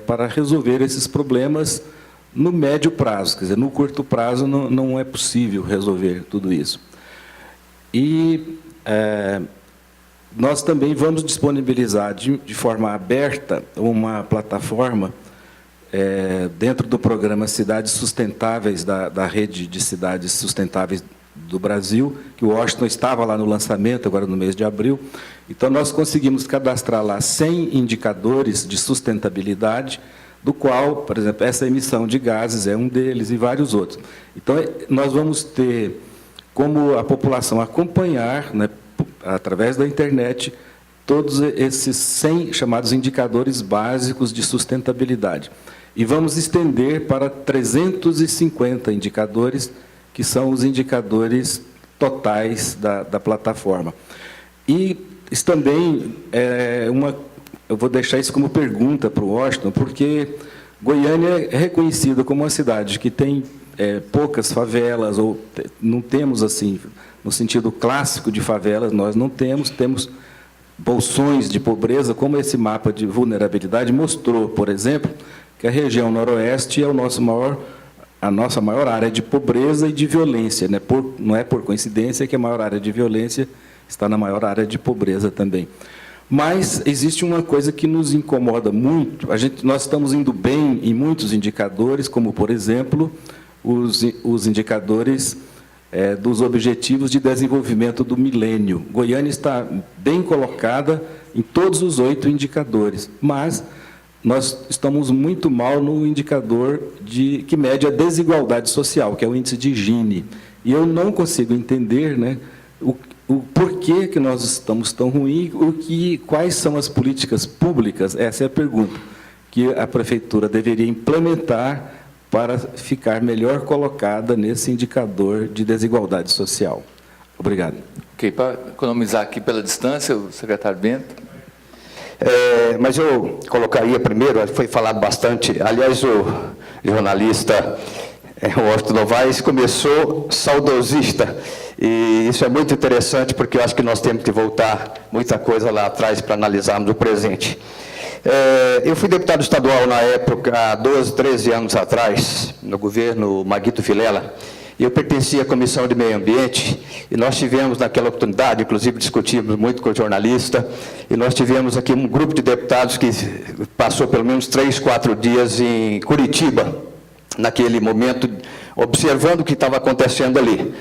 Speaker 10: para resolver esses problemas no médio prazo. Quer dizer, no curto prazo não é possível resolver tudo isso. E nós também vamos disponibilizar de forma aberta uma plataforma dentro do programa Cidades Sustentáveis, da Rede de Cidades Sustentáveis do Brasil, que o Washington estava lá no lançamento, agora no mês de abril. Então, nós conseguimos cadastrar lá 100 indicadores de sustentabilidade, do qual, por exemplo, essa emissão de gases é um deles e vários outros. Então, nós vamos ter como a população acompanhar, né, através da internet, todos esses 100 chamados indicadores básicos de sustentabilidade. E vamos estender para 350 indicadores, que são os indicadores totais da plataforma. E isso também eu vou deixar isso como pergunta para o Washington, porque Goiânia é reconhecida como uma cidade que tem poucas favelas, ou não temos, assim, no sentido clássico de favelas, nós não temos bolsões de pobreza, como esse mapa de vulnerabilidade mostrou, por exemplo, que a região noroeste é a nossa maior área de pobreza e de violência. Né? Não é por coincidência que a maior área de violência está na maior área de pobreza também. Mas existe uma coisa que nos incomoda muito. Nós estamos indo bem em muitos indicadores, como, por exemplo, os indicadores dos Objetivos de Desenvolvimento do Milênio. Goiânia está bem colocada em todos os 8 indicadores, mas nós estamos muito mal no indicador que mede a desigualdade social, que é o índice de Gini. E eu não consigo entender, né, o porquê que nós estamos tão ruins, quais são as políticas públicas, essa é a pergunta, que a Prefeitura deveria implementar para ficar melhor colocada nesse indicador de desigualdade social. Obrigado.
Speaker 4: Ok, para economizar aqui pela distância, o secretário Bento.
Speaker 11: Mas eu colocaria primeiro, foi falado bastante, aliás, o jornalista Washington Novaes começou saudosista, e isso é muito interessante, porque eu acho que nós temos que voltar muita coisa lá atrás para analisarmos o presente. Eu fui deputado estadual na época, há 12, 13 anos atrás, no governo Maguito Vilela, e eu pertencia à Comissão de Meio Ambiente, e nós tivemos naquela oportunidade, inclusive discutimos muito com o jornalista, e nós tivemos aqui um grupo de deputados que passou pelo menos 3, 4 dias em Curitiba, naquele momento, observando o que estava acontecendo ali.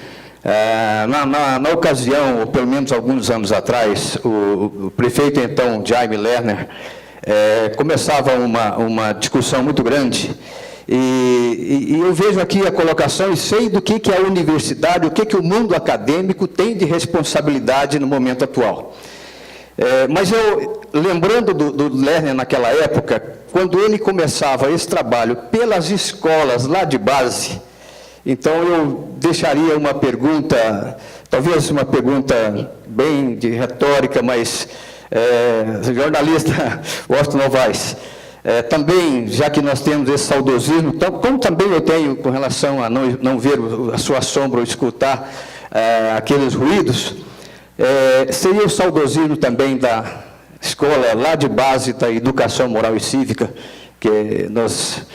Speaker 11: Na ocasião, ou pelo menos alguns anos atrás, o prefeito, então, Jaime Lerner, começava uma discussão muito grande, e eu vejo aqui a colocação e sei do que é a universidade, o que o mundo acadêmico tem de responsabilidade no momento atual. Mas eu, lembrando do Lerner naquela época, quando ele começava esse trabalho pelas escolas lá de base, então eu deixaria uma pergunta, talvez uma pergunta bem de retórica, mas jornalista Washington Novaes, também, já que nós temos esse saudosismo, como também eu tenho com relação a não ver a sua sombra ou escutar aqueles ruídos, seria o saudosismo também da escola lá de base da educação moral e cívica, que nós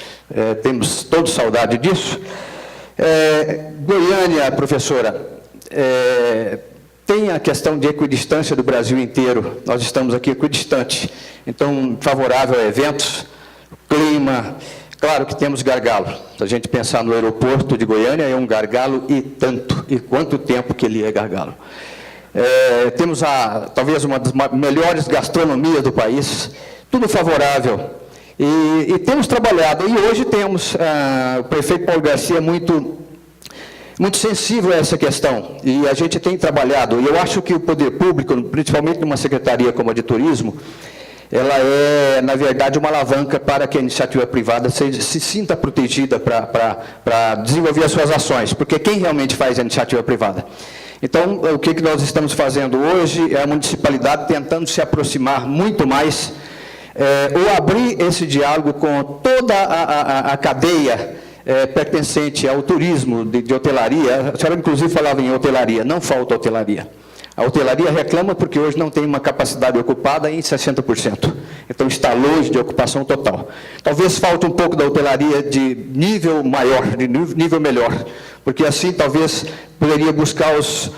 Speaker 11: temos todos saudade disso. Goiânia, professora, tem a questão de equidistância do Brasil inteiro. Nós estamos aqui equidistante, então favorável a eventos, clima. Claro que temos gargalo. Se a gente pensar no aeroporto de Goiânia, é um gargalo e tanto. E quanto tempo que ele é gargalo. Temos talvez uma das melhores gastronomias do país, tudo favorável. E temos trabalhado, e hoje temos o prefeito Paulo Garcia muito sensível a essa questão, e a gente tem trabalhado, e eu acho que o poder público, principalmente numa secretaria como a de turismo, ela é, na verdade, uma alavanca para que a iniciativa privada se sinta protegida para desenvolver as suas ações, porque quem realmente faz a iniciativa privada? Então, o que nós estamos fazendo hoje é a municipalidade tentando se aproximar muito mais, ou abrir esse diálogo com toda a cadeia pertencente ao turismo, de hotelaria. A senhora, inclusive, falava em hotelaria, não falta hotelaria. A hotelaria reclama porque hoje não tem uma capacidade ocupada em 60%. Então, está longe de ocupação total. Talvez falte um pouco da hotelaria de nível maior, de nível melhor, porque assim, talvez, poderia buscar os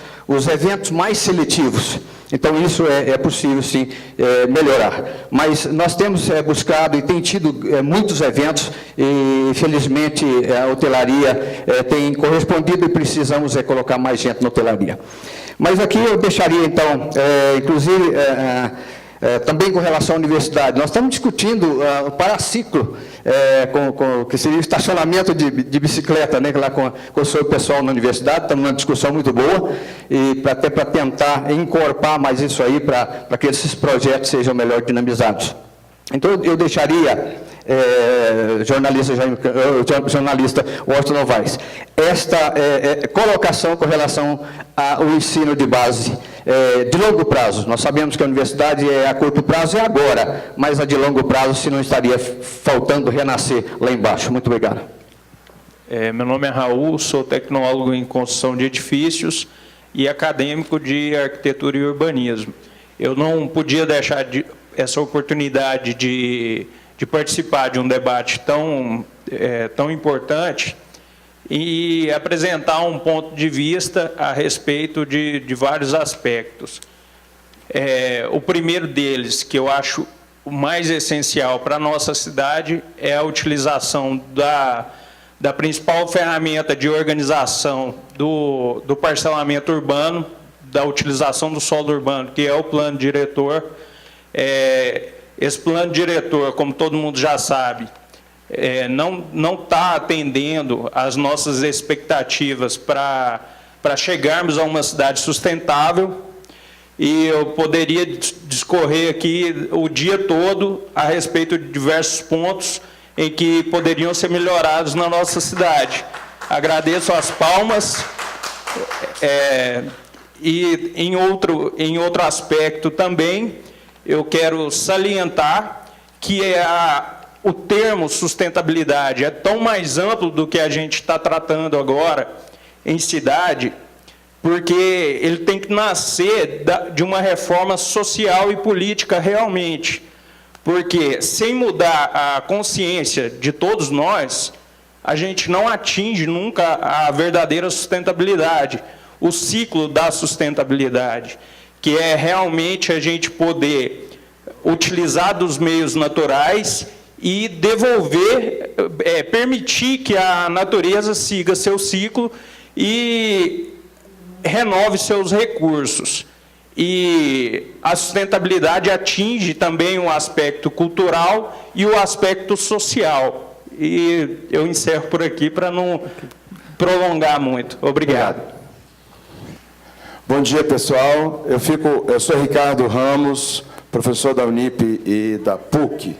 Speaker 11: eventos mais seletivos. Então, isso é possível, sim, melhorar. Mas nós temos buscado e tem tido muitos eventos e, felizmente, a hotelaria tem correspondido e precisamos colocar mais gente na hotelaria. Mas aqui eu deixaria, então, inclusive, também com relação à universidade, nós estamos discutindo o paraciclo, que seria o estacionamento de bicicleta, né, lá com o seu pessoal na universidade. Estamos numa discussão muito boa, e até para tentar encorpar mais isso aí, para que esses projetos sejam melhor dinamizados. Então, eu deixaria, jornalista Washington Novaes, esta colocação com relação ao ensino de base de longo prazo. Nós sabemos que a universidade a curto prazo é agora, mas a de longo prazo, se não estaria faltando renascer lá embaixo. Muito obrigado.
Speaker 12: Meu nome é Raul, sou tecnólogo em construção de edifícios e acadêmico de arquitetura e urbanismo. Eu não podia deixar essa oportunidade de participar de um debate tão importante e apresentar um ponto de vista a respeito de vários aspectos. O primeiro deles, que eu acho o mais essencial para a nossa cidade, é a utilização da principal ferramenta de organização do parcelamento urbano, da utilização do solo urbano, que é o plano diretor. Esse plano diretor, como todo mundo já sabe, não está atendendo às nossas expectativas para chegarmos a uma cidade sustentável, e eu poderia discorrer aqui o dia todo a respeito de diversos pontos em que poderiam ser melhorados na nossa cidade. Agradeço as palmas. E em outro aspecto também, eu quero salientar que o termo sustentabilidade é tão mais amplo do que a gente está tratando agora em cidade, porque ele tem que nascer de uma reforma social e política realmente. Porque sem mudar a consciência de todos nós, a gente não atinge nunca a verdadeira sustentabilidade, o ciclo da sustentabilidade, que é realmente a gente poder utilizar dos meios naturais e devolver, permitir que a natureza siga seu ciclo e renove seus recursos. E a sustentabilidade atinge também o aspecto cultural e o aspecto social. E eu encerro por aqui para não prolongar muito. Obrigado.
Speaker 13: Bom dia, pessoal. Eu sou Ricardo Ramos, professor da Unip e da PUC,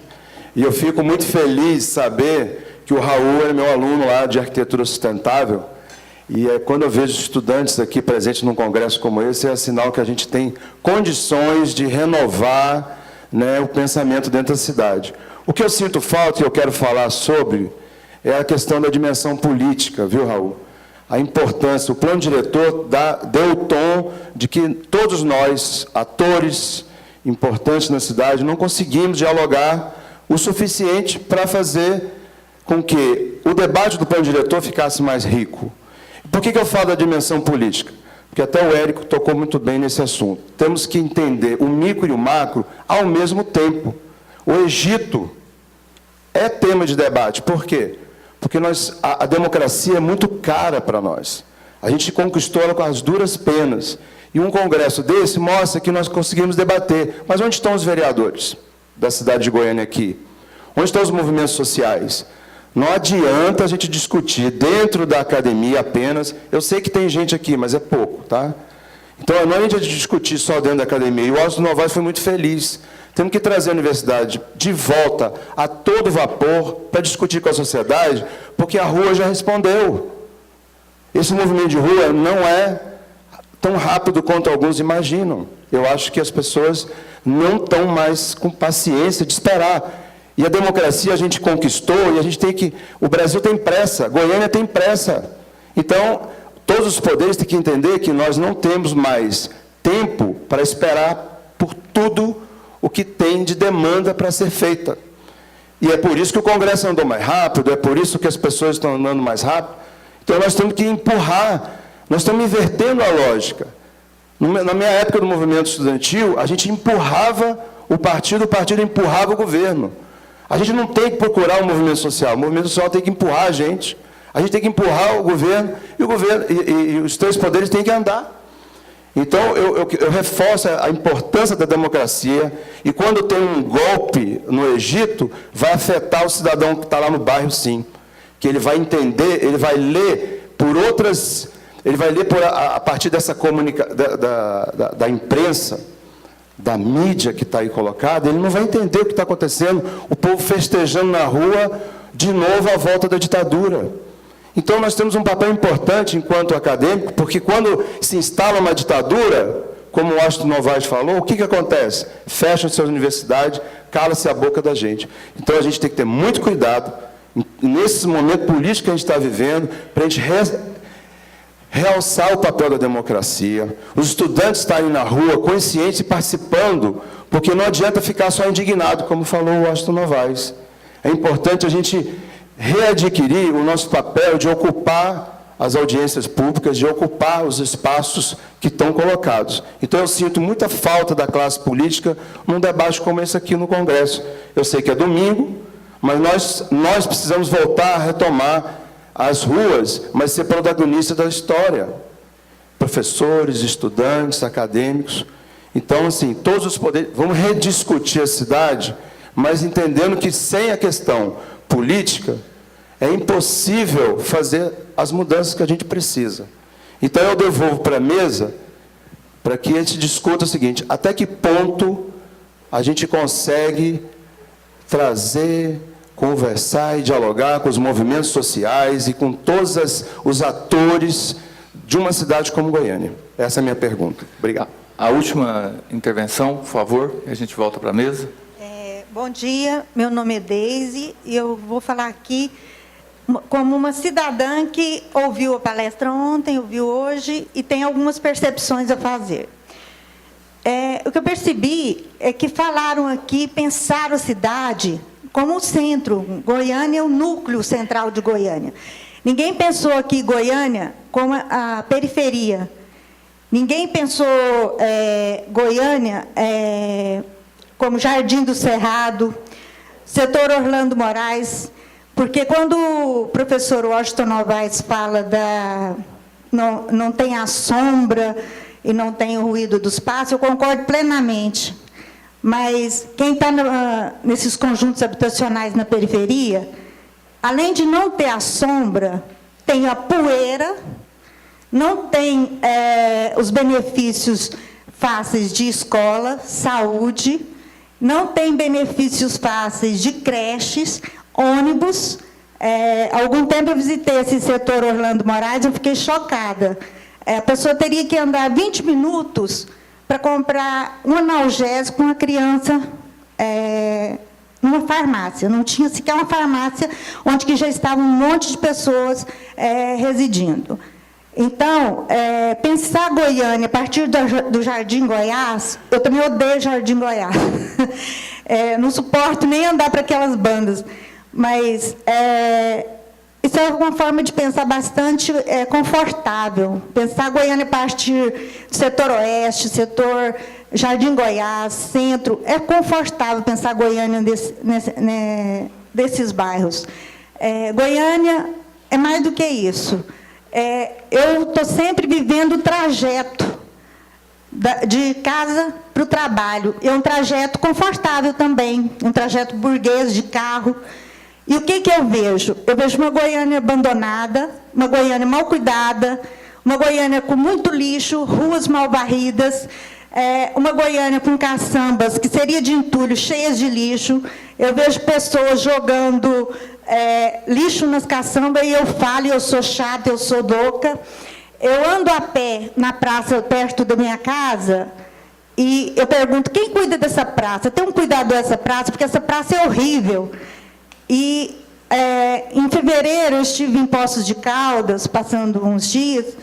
Speaker 13: e eu fico muito feliz de saber que o Raul é meu aluno lá de arquitetura sustentável, e quando eu vejo estudantes aqui presentes num congresso como esse, é sinal que a gente tem condições de renovar, né, o pensamento dentro da cidade. O que eu sinto falta, e eu quero falar sobre, é a questão da dimensão política, viu, Raul? A importância, o plano diretor deu o tom de que todos nós, atores importantes na cidade, não conseguimos dialogar o suficiente para fazer com que o debate do plano diretor ficasse mais rico. Por que eu falo da dimensão política? Porque até o Érico tocou muito bem nesse assunto. Temos que entender o micro e o macro ao mesmo tempo. O Egito é tema de debate. Por quê? Porque a democracia é muito cara para nós. A gente conquistou ela com as duras penas. E um congresso desse mostra que nós conseguimos debater. Mas onde estão os vereadores da cidade de Goiânia aqui? Onde estão os movimentos sociais? Não adianta a gente discutir dentro da academia apenas. Eu sei que tem gente aqui, mas é pouco, tá? Então, não é a gente discutir só dentro da academia. E o Washington Novaes foi muito feliz. Temos que trazer a universidade de volta a todo vapor para discutir com a sociedade, porque a rua já respondeu. Esse movimento de rua não é tão rápido quanto alguns imaginam. Eu acho que as pessoas não estão mais com paciência de esperar. E a democracia a gente conquistou e a gente tem que... O Brasil tem pressa, Goiânia tem pressa. Então, todos os poderes têm que entender que nós não temos mais tempo para esperar por tudo o que tem de demanda para ser feita. E é por isso que o Congresso andou mais rápido, é por isso que as pessoas estão andando mais rápido. Então, nós temos que empurrar, nós estamos invertendo a lógica. Na minha época do movimento estudantil, a gente empurrava o partido empurrava o governo. A gente não tem que procurar o movimento social tem que empurrar a gente tem que empurrar o governo, e o governo e os três poderes têm que andar. Então, eu reforço a importância da democracia, e quando tem um golpe no Egito, vai afetar o cidadão que está lá no bairro, sim. Que ele vai entender, ele vai ler por outras... Ele vai ler a partir dessa da imprensa, da mídia que está aí colocada, ele não vai entender o que está acontecendo, o povo festejando na rua, de novo, a volta da ditadura. Então, nós temos um papel importante enquanto acadêmico, porque quando se instala uma ditadura, como o Washington Novaes falou, o que acontece? Fecham-se as universidades, cala-se a boca da gente. Então, a gente tem que ter muito cuidado, nesse momento político que a gente está vivendo, para a gente realçar o papel da democracia, os estudantes estarem na rua, conscientes e participando, porque não adianta ficar só indignado, como falou o Washington Novaes. É importante a gente readquirir o nosso papel de ocupar as audiências públicas, de ocupar os espaços que estão colocados. Então, eu sinto muita falta da classe política num debate como esse aqui no Congresso. Eu sei que é domingo, mas nós precisamos voltar a retomar as ruas, mas ser protagonista da história. Professores, estudantes, acadêmicos. Então, assim, todos os poderes... Vamos rediscutir a cidade, mas entendendo que sem a questão política, é impossível fazer as mudanças que a gente precisa. Então, eu devolvo para a mesa, para que a gente discuta o seguinte: até que ponto a gente consegue trazer, conversar e dialogar com os movimentos sociais e com todos os atores de uma cidade como Goiânia? Essa é a minha pergunta. Obrigado.
Speaker 4: A última intervenção, por favor, e a gente volta para a mesa.
Speaker 14: Bom dia, meu nome é Deise, e eu vou falar aqui como uma cidadã que ouviu a palestra ontem, ouviu hoje, e tem algumas percepções a fazer. O que eu percebi é que falaram aqui, pensaram a cidade como o centro. Goiânia é o núcleo central de Goiânia. Ninguém pensou aqui Goiânia como a periferia. Ninguém pensou Goiânia como Jardim do Cerrado, setor Orlando Moraes, porque quando o professor Washington Novaes fala não tem a sombra e não tem o ruído dos passos, eu concordo plenamente. Mas quem está nesses conjuntos habitacionais na periferia, além de não ter a sombra, tem a poeira, não tem os benefícios fáceis de escola, saúde, não tem benefícios fáceis de creches, ônibus. Há algum tempo eu visitei esse setor Orlando Moraes, eu fiquei chocada. A pessoa teria que andar 20 minutos para comprar um analgésico, uma criança, numa farmácia. Não tinha sequer uma farmácia onde que já estava um monte de pessoas residindo. Então, pensar Goiânia a partir do Jardim Goiás, eu também odeio Jardim Goiás. Não suporto nem andar para aquelas bandas. mas isso é uma forma de pensar bastante confortável. Pensar Goiânia a partir do setor oeste, setor Jardim Goiás, centro. É confortável pensar Goiânia desses bairros. Goiânia é mais do que isso. Eu estou sempre vivendo o trajeto de casa para o trabalho. É um trajeto confortável também, um trajeto burguês de carro. E o que eu vejo? Eu vejo uma Goiânia abandonada, uma Goiânia mal cuidada, uma Goiânia com muito lixo, ruas mal varridas, uma Goiânia com caçambas, que seria de entulho, cheias de lixo. Eu vejo pessoas jogando lixo nas caçambas e eu falo, eu sou chata, eu sou louca. Eu ando a pé na praça perto da minha casa e eu pergunto, quem cuida dessa praça? Tem um cuidador dessa praça? Porque essa praça é horrível. E em fevereiro eu estive em Poços de Caldas, passando uns dias,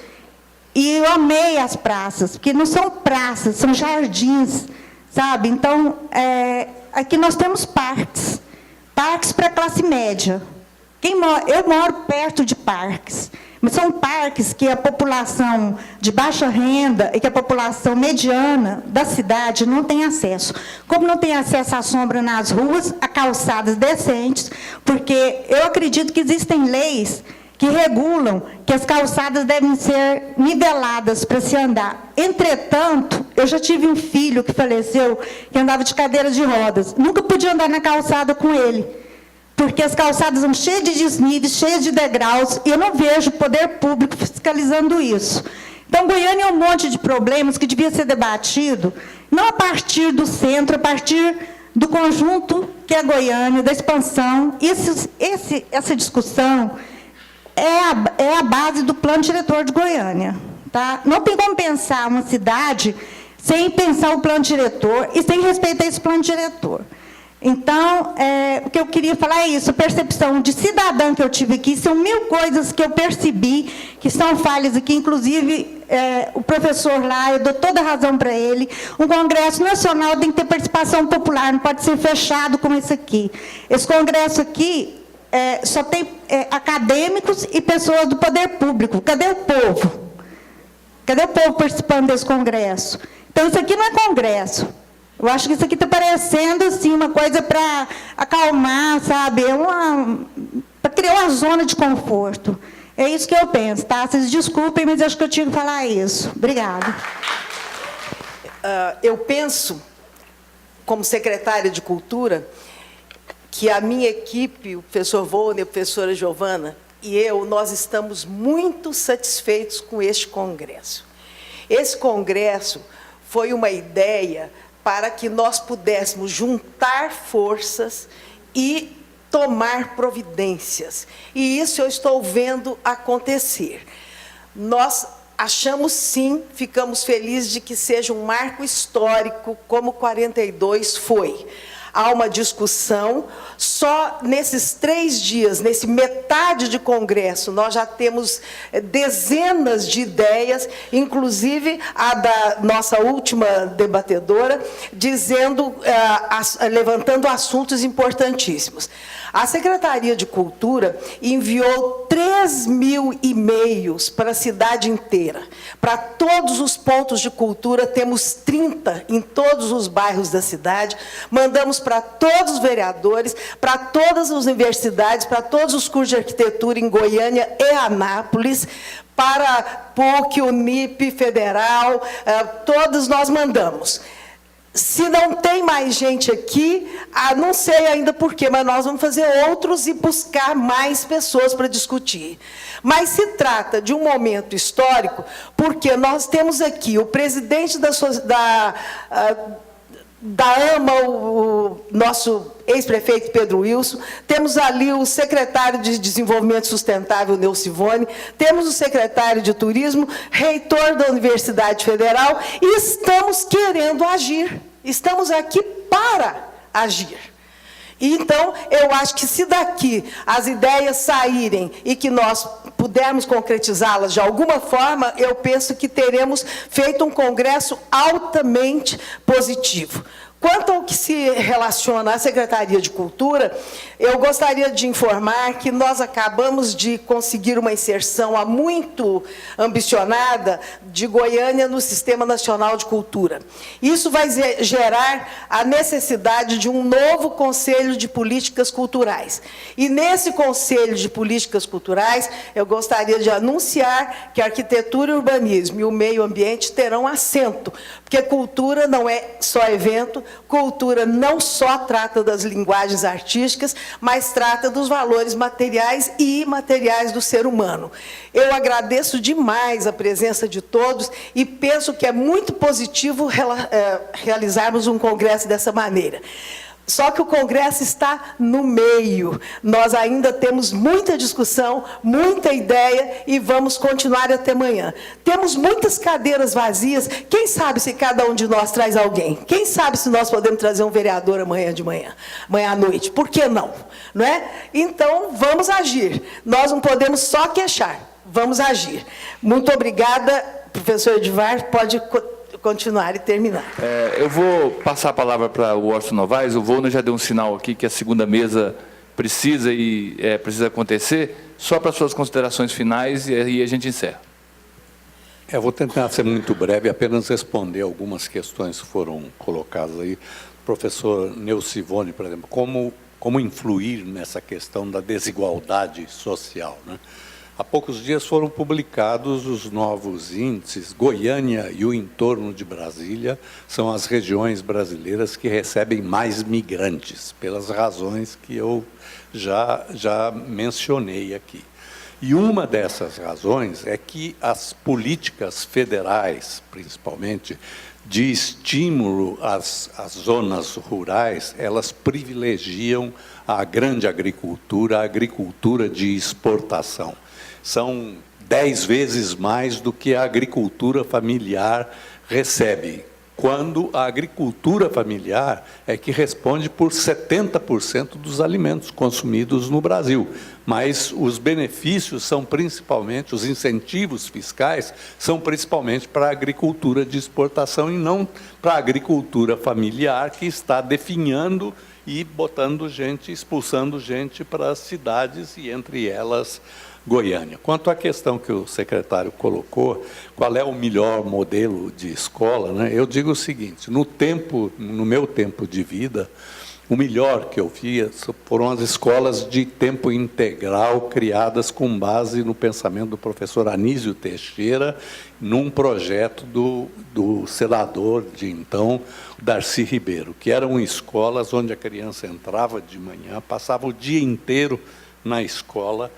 Speaker 14: e eu amei as praças, porque não são praças, são jardins, sabe? Então, aqui nós temos parques para a classe média. Eu moro perto de parques, mas são parques que a população de baixa renda e que a população mediana da cidade não tem acesso. Como não tem acesso à sombra nas ruas, a calçadas decentes, porque eu acredito que existem leis que regulam que as calçadas devem ser niveladas para se andar. Entretanto, eu já tive um filho que faleceu, que andava de cadeira de rodas. Nunca podia andar na calçada com ele, porque as calçadas são cheias de desníveis, cheias de degraus, e eu não vejo o poder público fiscalizando isso. Então, Goiânia é um monte de problemas que devia ser debatido, não a partir do centro, a partir do conjunto que é Goiânia, da expansão. Essa discussão é a base do plano diretor de Goiânia. Tá? Não tem como pensar uma cidade sem pensar o plano diretor e sem respeitar esse plano diretor. Então, o que eu queria falar é isso, a percepção de cidadã que eu tive aqui, são 1000 coisas que eu percebi, que são falhas aqui, inclusive, o professor lá, eu dou toda a razão para ele, um congresso nacional tem que ter participação popular, não pode ser fechado como esse aqui. Esse congresso aqui só tem acadêmicos e pessoas do poder público. Cadê o povo? Cadê o povo participando desse congresso? Então, isso aqui não é congresso. Eu acho que isso aqui está parecendo assim, uma coisa para acalmar, sabe? Para criar uma zona de conforto. É isso que eu penso, tá? Vocês desculpem, mas eu acho que eu tinha que falar isso. Obrigada.
Speaker 2: Eu penso, como secretária de Cultura, que a minha equipe, o professor Volner, a professora Giovana e nós estamos muito satisfeitos com este congresso. Esse congresso foi uma ideia para que nós pudéssemos juntar forças e tomar providências. E isso eu estou vendo acontecer. Nós achamos, sim, ficamos felizes de que seja um marco histórico, como 42 foi. Há uma discussão, só nesses 3 dias, nesse metade de congresso, nós já temos dezenas de ideias, inclusive a da nossa última debatedora, levantando assuntos importantíssimos. A Secretaria de Cultura enviou 3.000 e-mails para a cidade inteira. Para todos os pontos de cultura, temos 30 em todos os bairros da cidade. Mandamos para todos os vereadores, para todas as universidades, para todos os cursos de arquitetura em Goiânia e Anápolis, para PUC, Unip, Federal, todos nós mandamos. Se não tem mais gente aqui, não sei ainda por quê, mas nós vamos fazer outros e buscar mais pessoas para discutir. Mas se trata de um momento histórico, porque nós temos aqui o presidente da AMA, o nosso ex-prefeito Pedro Wilson, temos ali o secretário de Desenvolvimento Sustentável, Neucivone, temos o secretário de Turismo, reitor da Universidade Federal, e estamos querendo agir. Estamos aqui para agir. Então, eu acho que se daqui as ideias saírem e que nós pudermos concretizá-las de alguma forma, eu penso que teremos feito um congresso altamente positivo. Quanto ao que se relaciona à Secretaria de Cultura, eu gostaria de informar que nós acabamos de conseguir uma inserção muito ambicionada de Goiânia no Sistema Nacional de Cultura. Isso vai gerar a necessidade de um novo Conselho de Políticas Culturais. E nesse Conselho de Políticas Culturais, eu gostaria de anunciar que a arquitetura e urbanismo e o meio ambiente terão assento, porque cultura não é só evento, cultura não só trata das linguagens artísticas, mas trata dos valores materiais e imateriais do ser humano. Eu agradeço demais a presença de todos e penso que é muito positivo realizarmos um congresso dessa maneira. Só que o Congresso está no meio. Nós ainda temos muita discussão, muita ideia e vamos continuar até amanhã. Temos muitas cadeiras vazias. Quem sabe se cada um de nós traz alguém? Quem sabe se nós podemos trazer um vereador amanhã à noite? Por que não? Não é? Então, vamos agir. Nós não podemos só queixar. Vamos agir. Muito obrigada, professor Edivar. Pode continuar e terminar.
Speaker 4: Eu vou passar a palavra para o Washington Novaes. O Volner já deu um sinal aqui que a segunda mesa precisa acontecer. Só para suas considerações finais e aí a gente encerra.
Speaker 3: Eu vou tentar ser muito breve, apenas responder algumas questões que foram colocadas aí. Professor Neucivone, por exemplo, como influir nessa questão da desigualdade social, né? Há poucos dias foram publicados os novos índices. Goiânia e o entorno de Brasília são as regiões brasileiras que recebem mais migrantes, pelas razões que eu já mencionei aqui. E uma dessas razões é que as políticas federais, principalmente, de estímulo às zonas rurais, elas privilegiam a grande agricultura, a agricultura de exportação. São 10 vezes mais do que a agricultura familiar recebe, quando a agricultura familiar é que responde por 70% dos alimentos consumidos no Brasil. Mas os benefícios são principalmente, os incentivos fiscais são principalmente para a agricultura de exportação e não para a agricultura familiar, que está definhando e botando gente, expulsando gente para as cidades e, entre elas, Goiânia. Quanto à questão que o secretário colocou, qual é o melhor modelo de escola, né? Eu digo o seguinte: no meu tempo de vida, o melhor que eu vi foram as escolas de tempo integral criadas com base no pensamento do professor Anísio Teixeira, num projeto do senador de então, Darcy Ribeiro, que eram escolas onde a criança entrava de manhã, passava o dia inteiro na escola,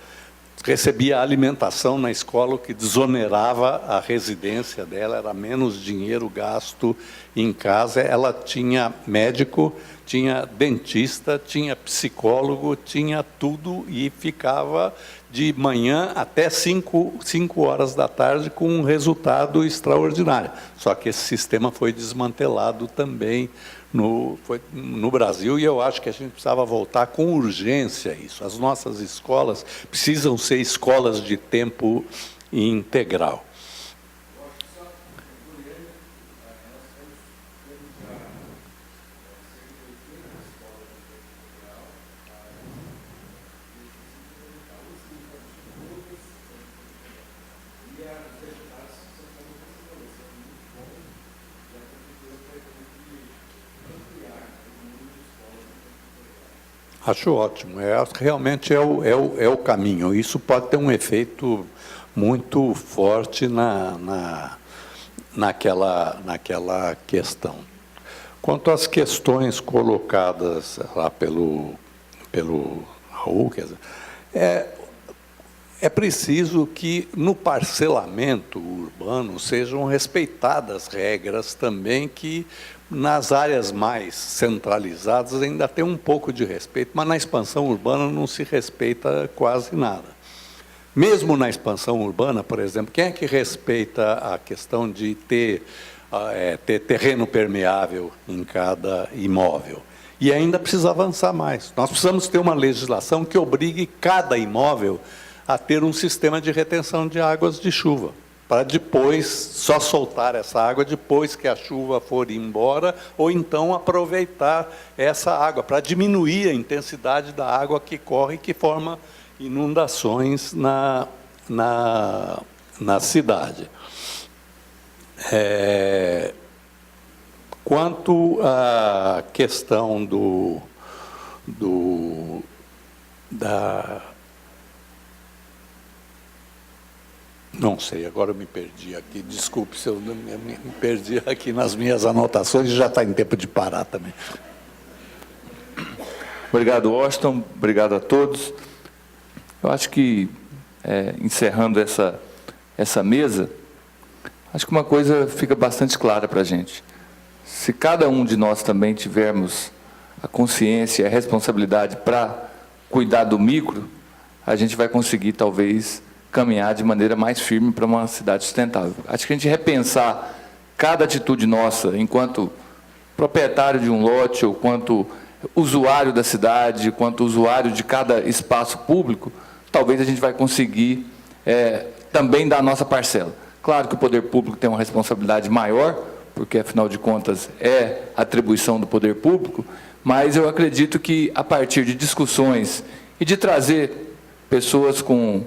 Speaker 3: recebia alimentação na escola, o que desonerava a residência dela, era menos dinheiro gasto em casa. Ela tinha médico, tinha dentista, tinha psicólogo, tinha tudo e ficava de manhã até 5 horas da tarde com um resultado extraordinário. Só que esse sistema foi desmantelado também no Brasil, e eu acho que a gente precisava voltar com urgência a isso. As nossas escolas precisam ser escolas de tempo integral. Acho ótimo, realmente é o caminho. Isso pode ter um efeito muito forte naquela questão. Quanto às questões colocadas lá pelo Raul, quer dizer, é preciso que no parcelamento urbano sejam respeitadas regras também que nas áreas mais centralizadas ainda tem um pouco de respeito, mas na expansão urbana não se respeita quase nada. Mesmo na expansão urbana, por exemplo, quem é que respeita a questão de ter terreno permeável em cada imóvel? E ainda precisa avançar mais. Nós precisamos ter uma legislação que obrigue cada imóvel a ter um sistema de retenção de águas de chuva. para depois só soltar essa água depois que a chuva for embora, ou então aproveitar essa água para diminuir a intensidade da água que corre e que forma inundações na cidade. Quanto à questão não sei, agora eu me perdi aqui, desculpe se eu me perdi aqui nas minhas anotações, já está em tempo de parar também.
Speaker 4: Obrigado, Washington, obrigado a todos. Eu acho que, encerrando essa mesa, acho que uma coisa fica bastante clara para a gente. Se cada um de nós também tivermos a consciência e a responsabilidade para cuidar do micro, a gente vai conseguir, talvez, caminhar de maneira mais firme para uma cidade sustentável. Acho que a gente repensar cada atitude nossa, enquanto proprietário de um lote, ou quanto usuário da cidade, quanto usuário de cada espaço público, talvez a gente vai conseguir também dar a nossa parcela. Claro que o poder público tem uma responsabilidade maior, porque, afinal de contas, é atribuição do poder público, mas eu acredito que, a partir de discussões e de trazer pessoas com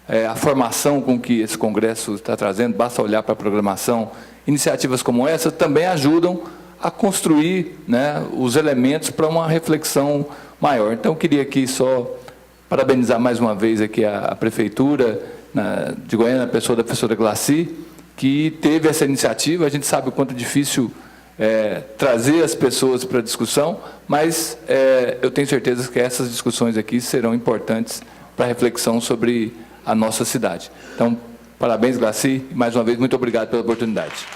Speaker 4: a formação com que esse Congresso está trazendo, basta olhar para a programação, iniciativas como essa também ajudam a construir, né, os elementos para uma reflexão maior. Então, eu queria aqui só parabenizar mais uma vez aqui a Prefeitura de Goiânia, a pessoa da professora Glacy, que teve essa iniciativa. A gente sabe o quanto difícil trazer as pessoas para a discussão, mas eu tenho certeza que essas discussões aqui serão importantes para a reflexão sobre a nossa cidade. Então, parabéns, Glacy, e mais uma vez, muito obrigado pela oportunidade.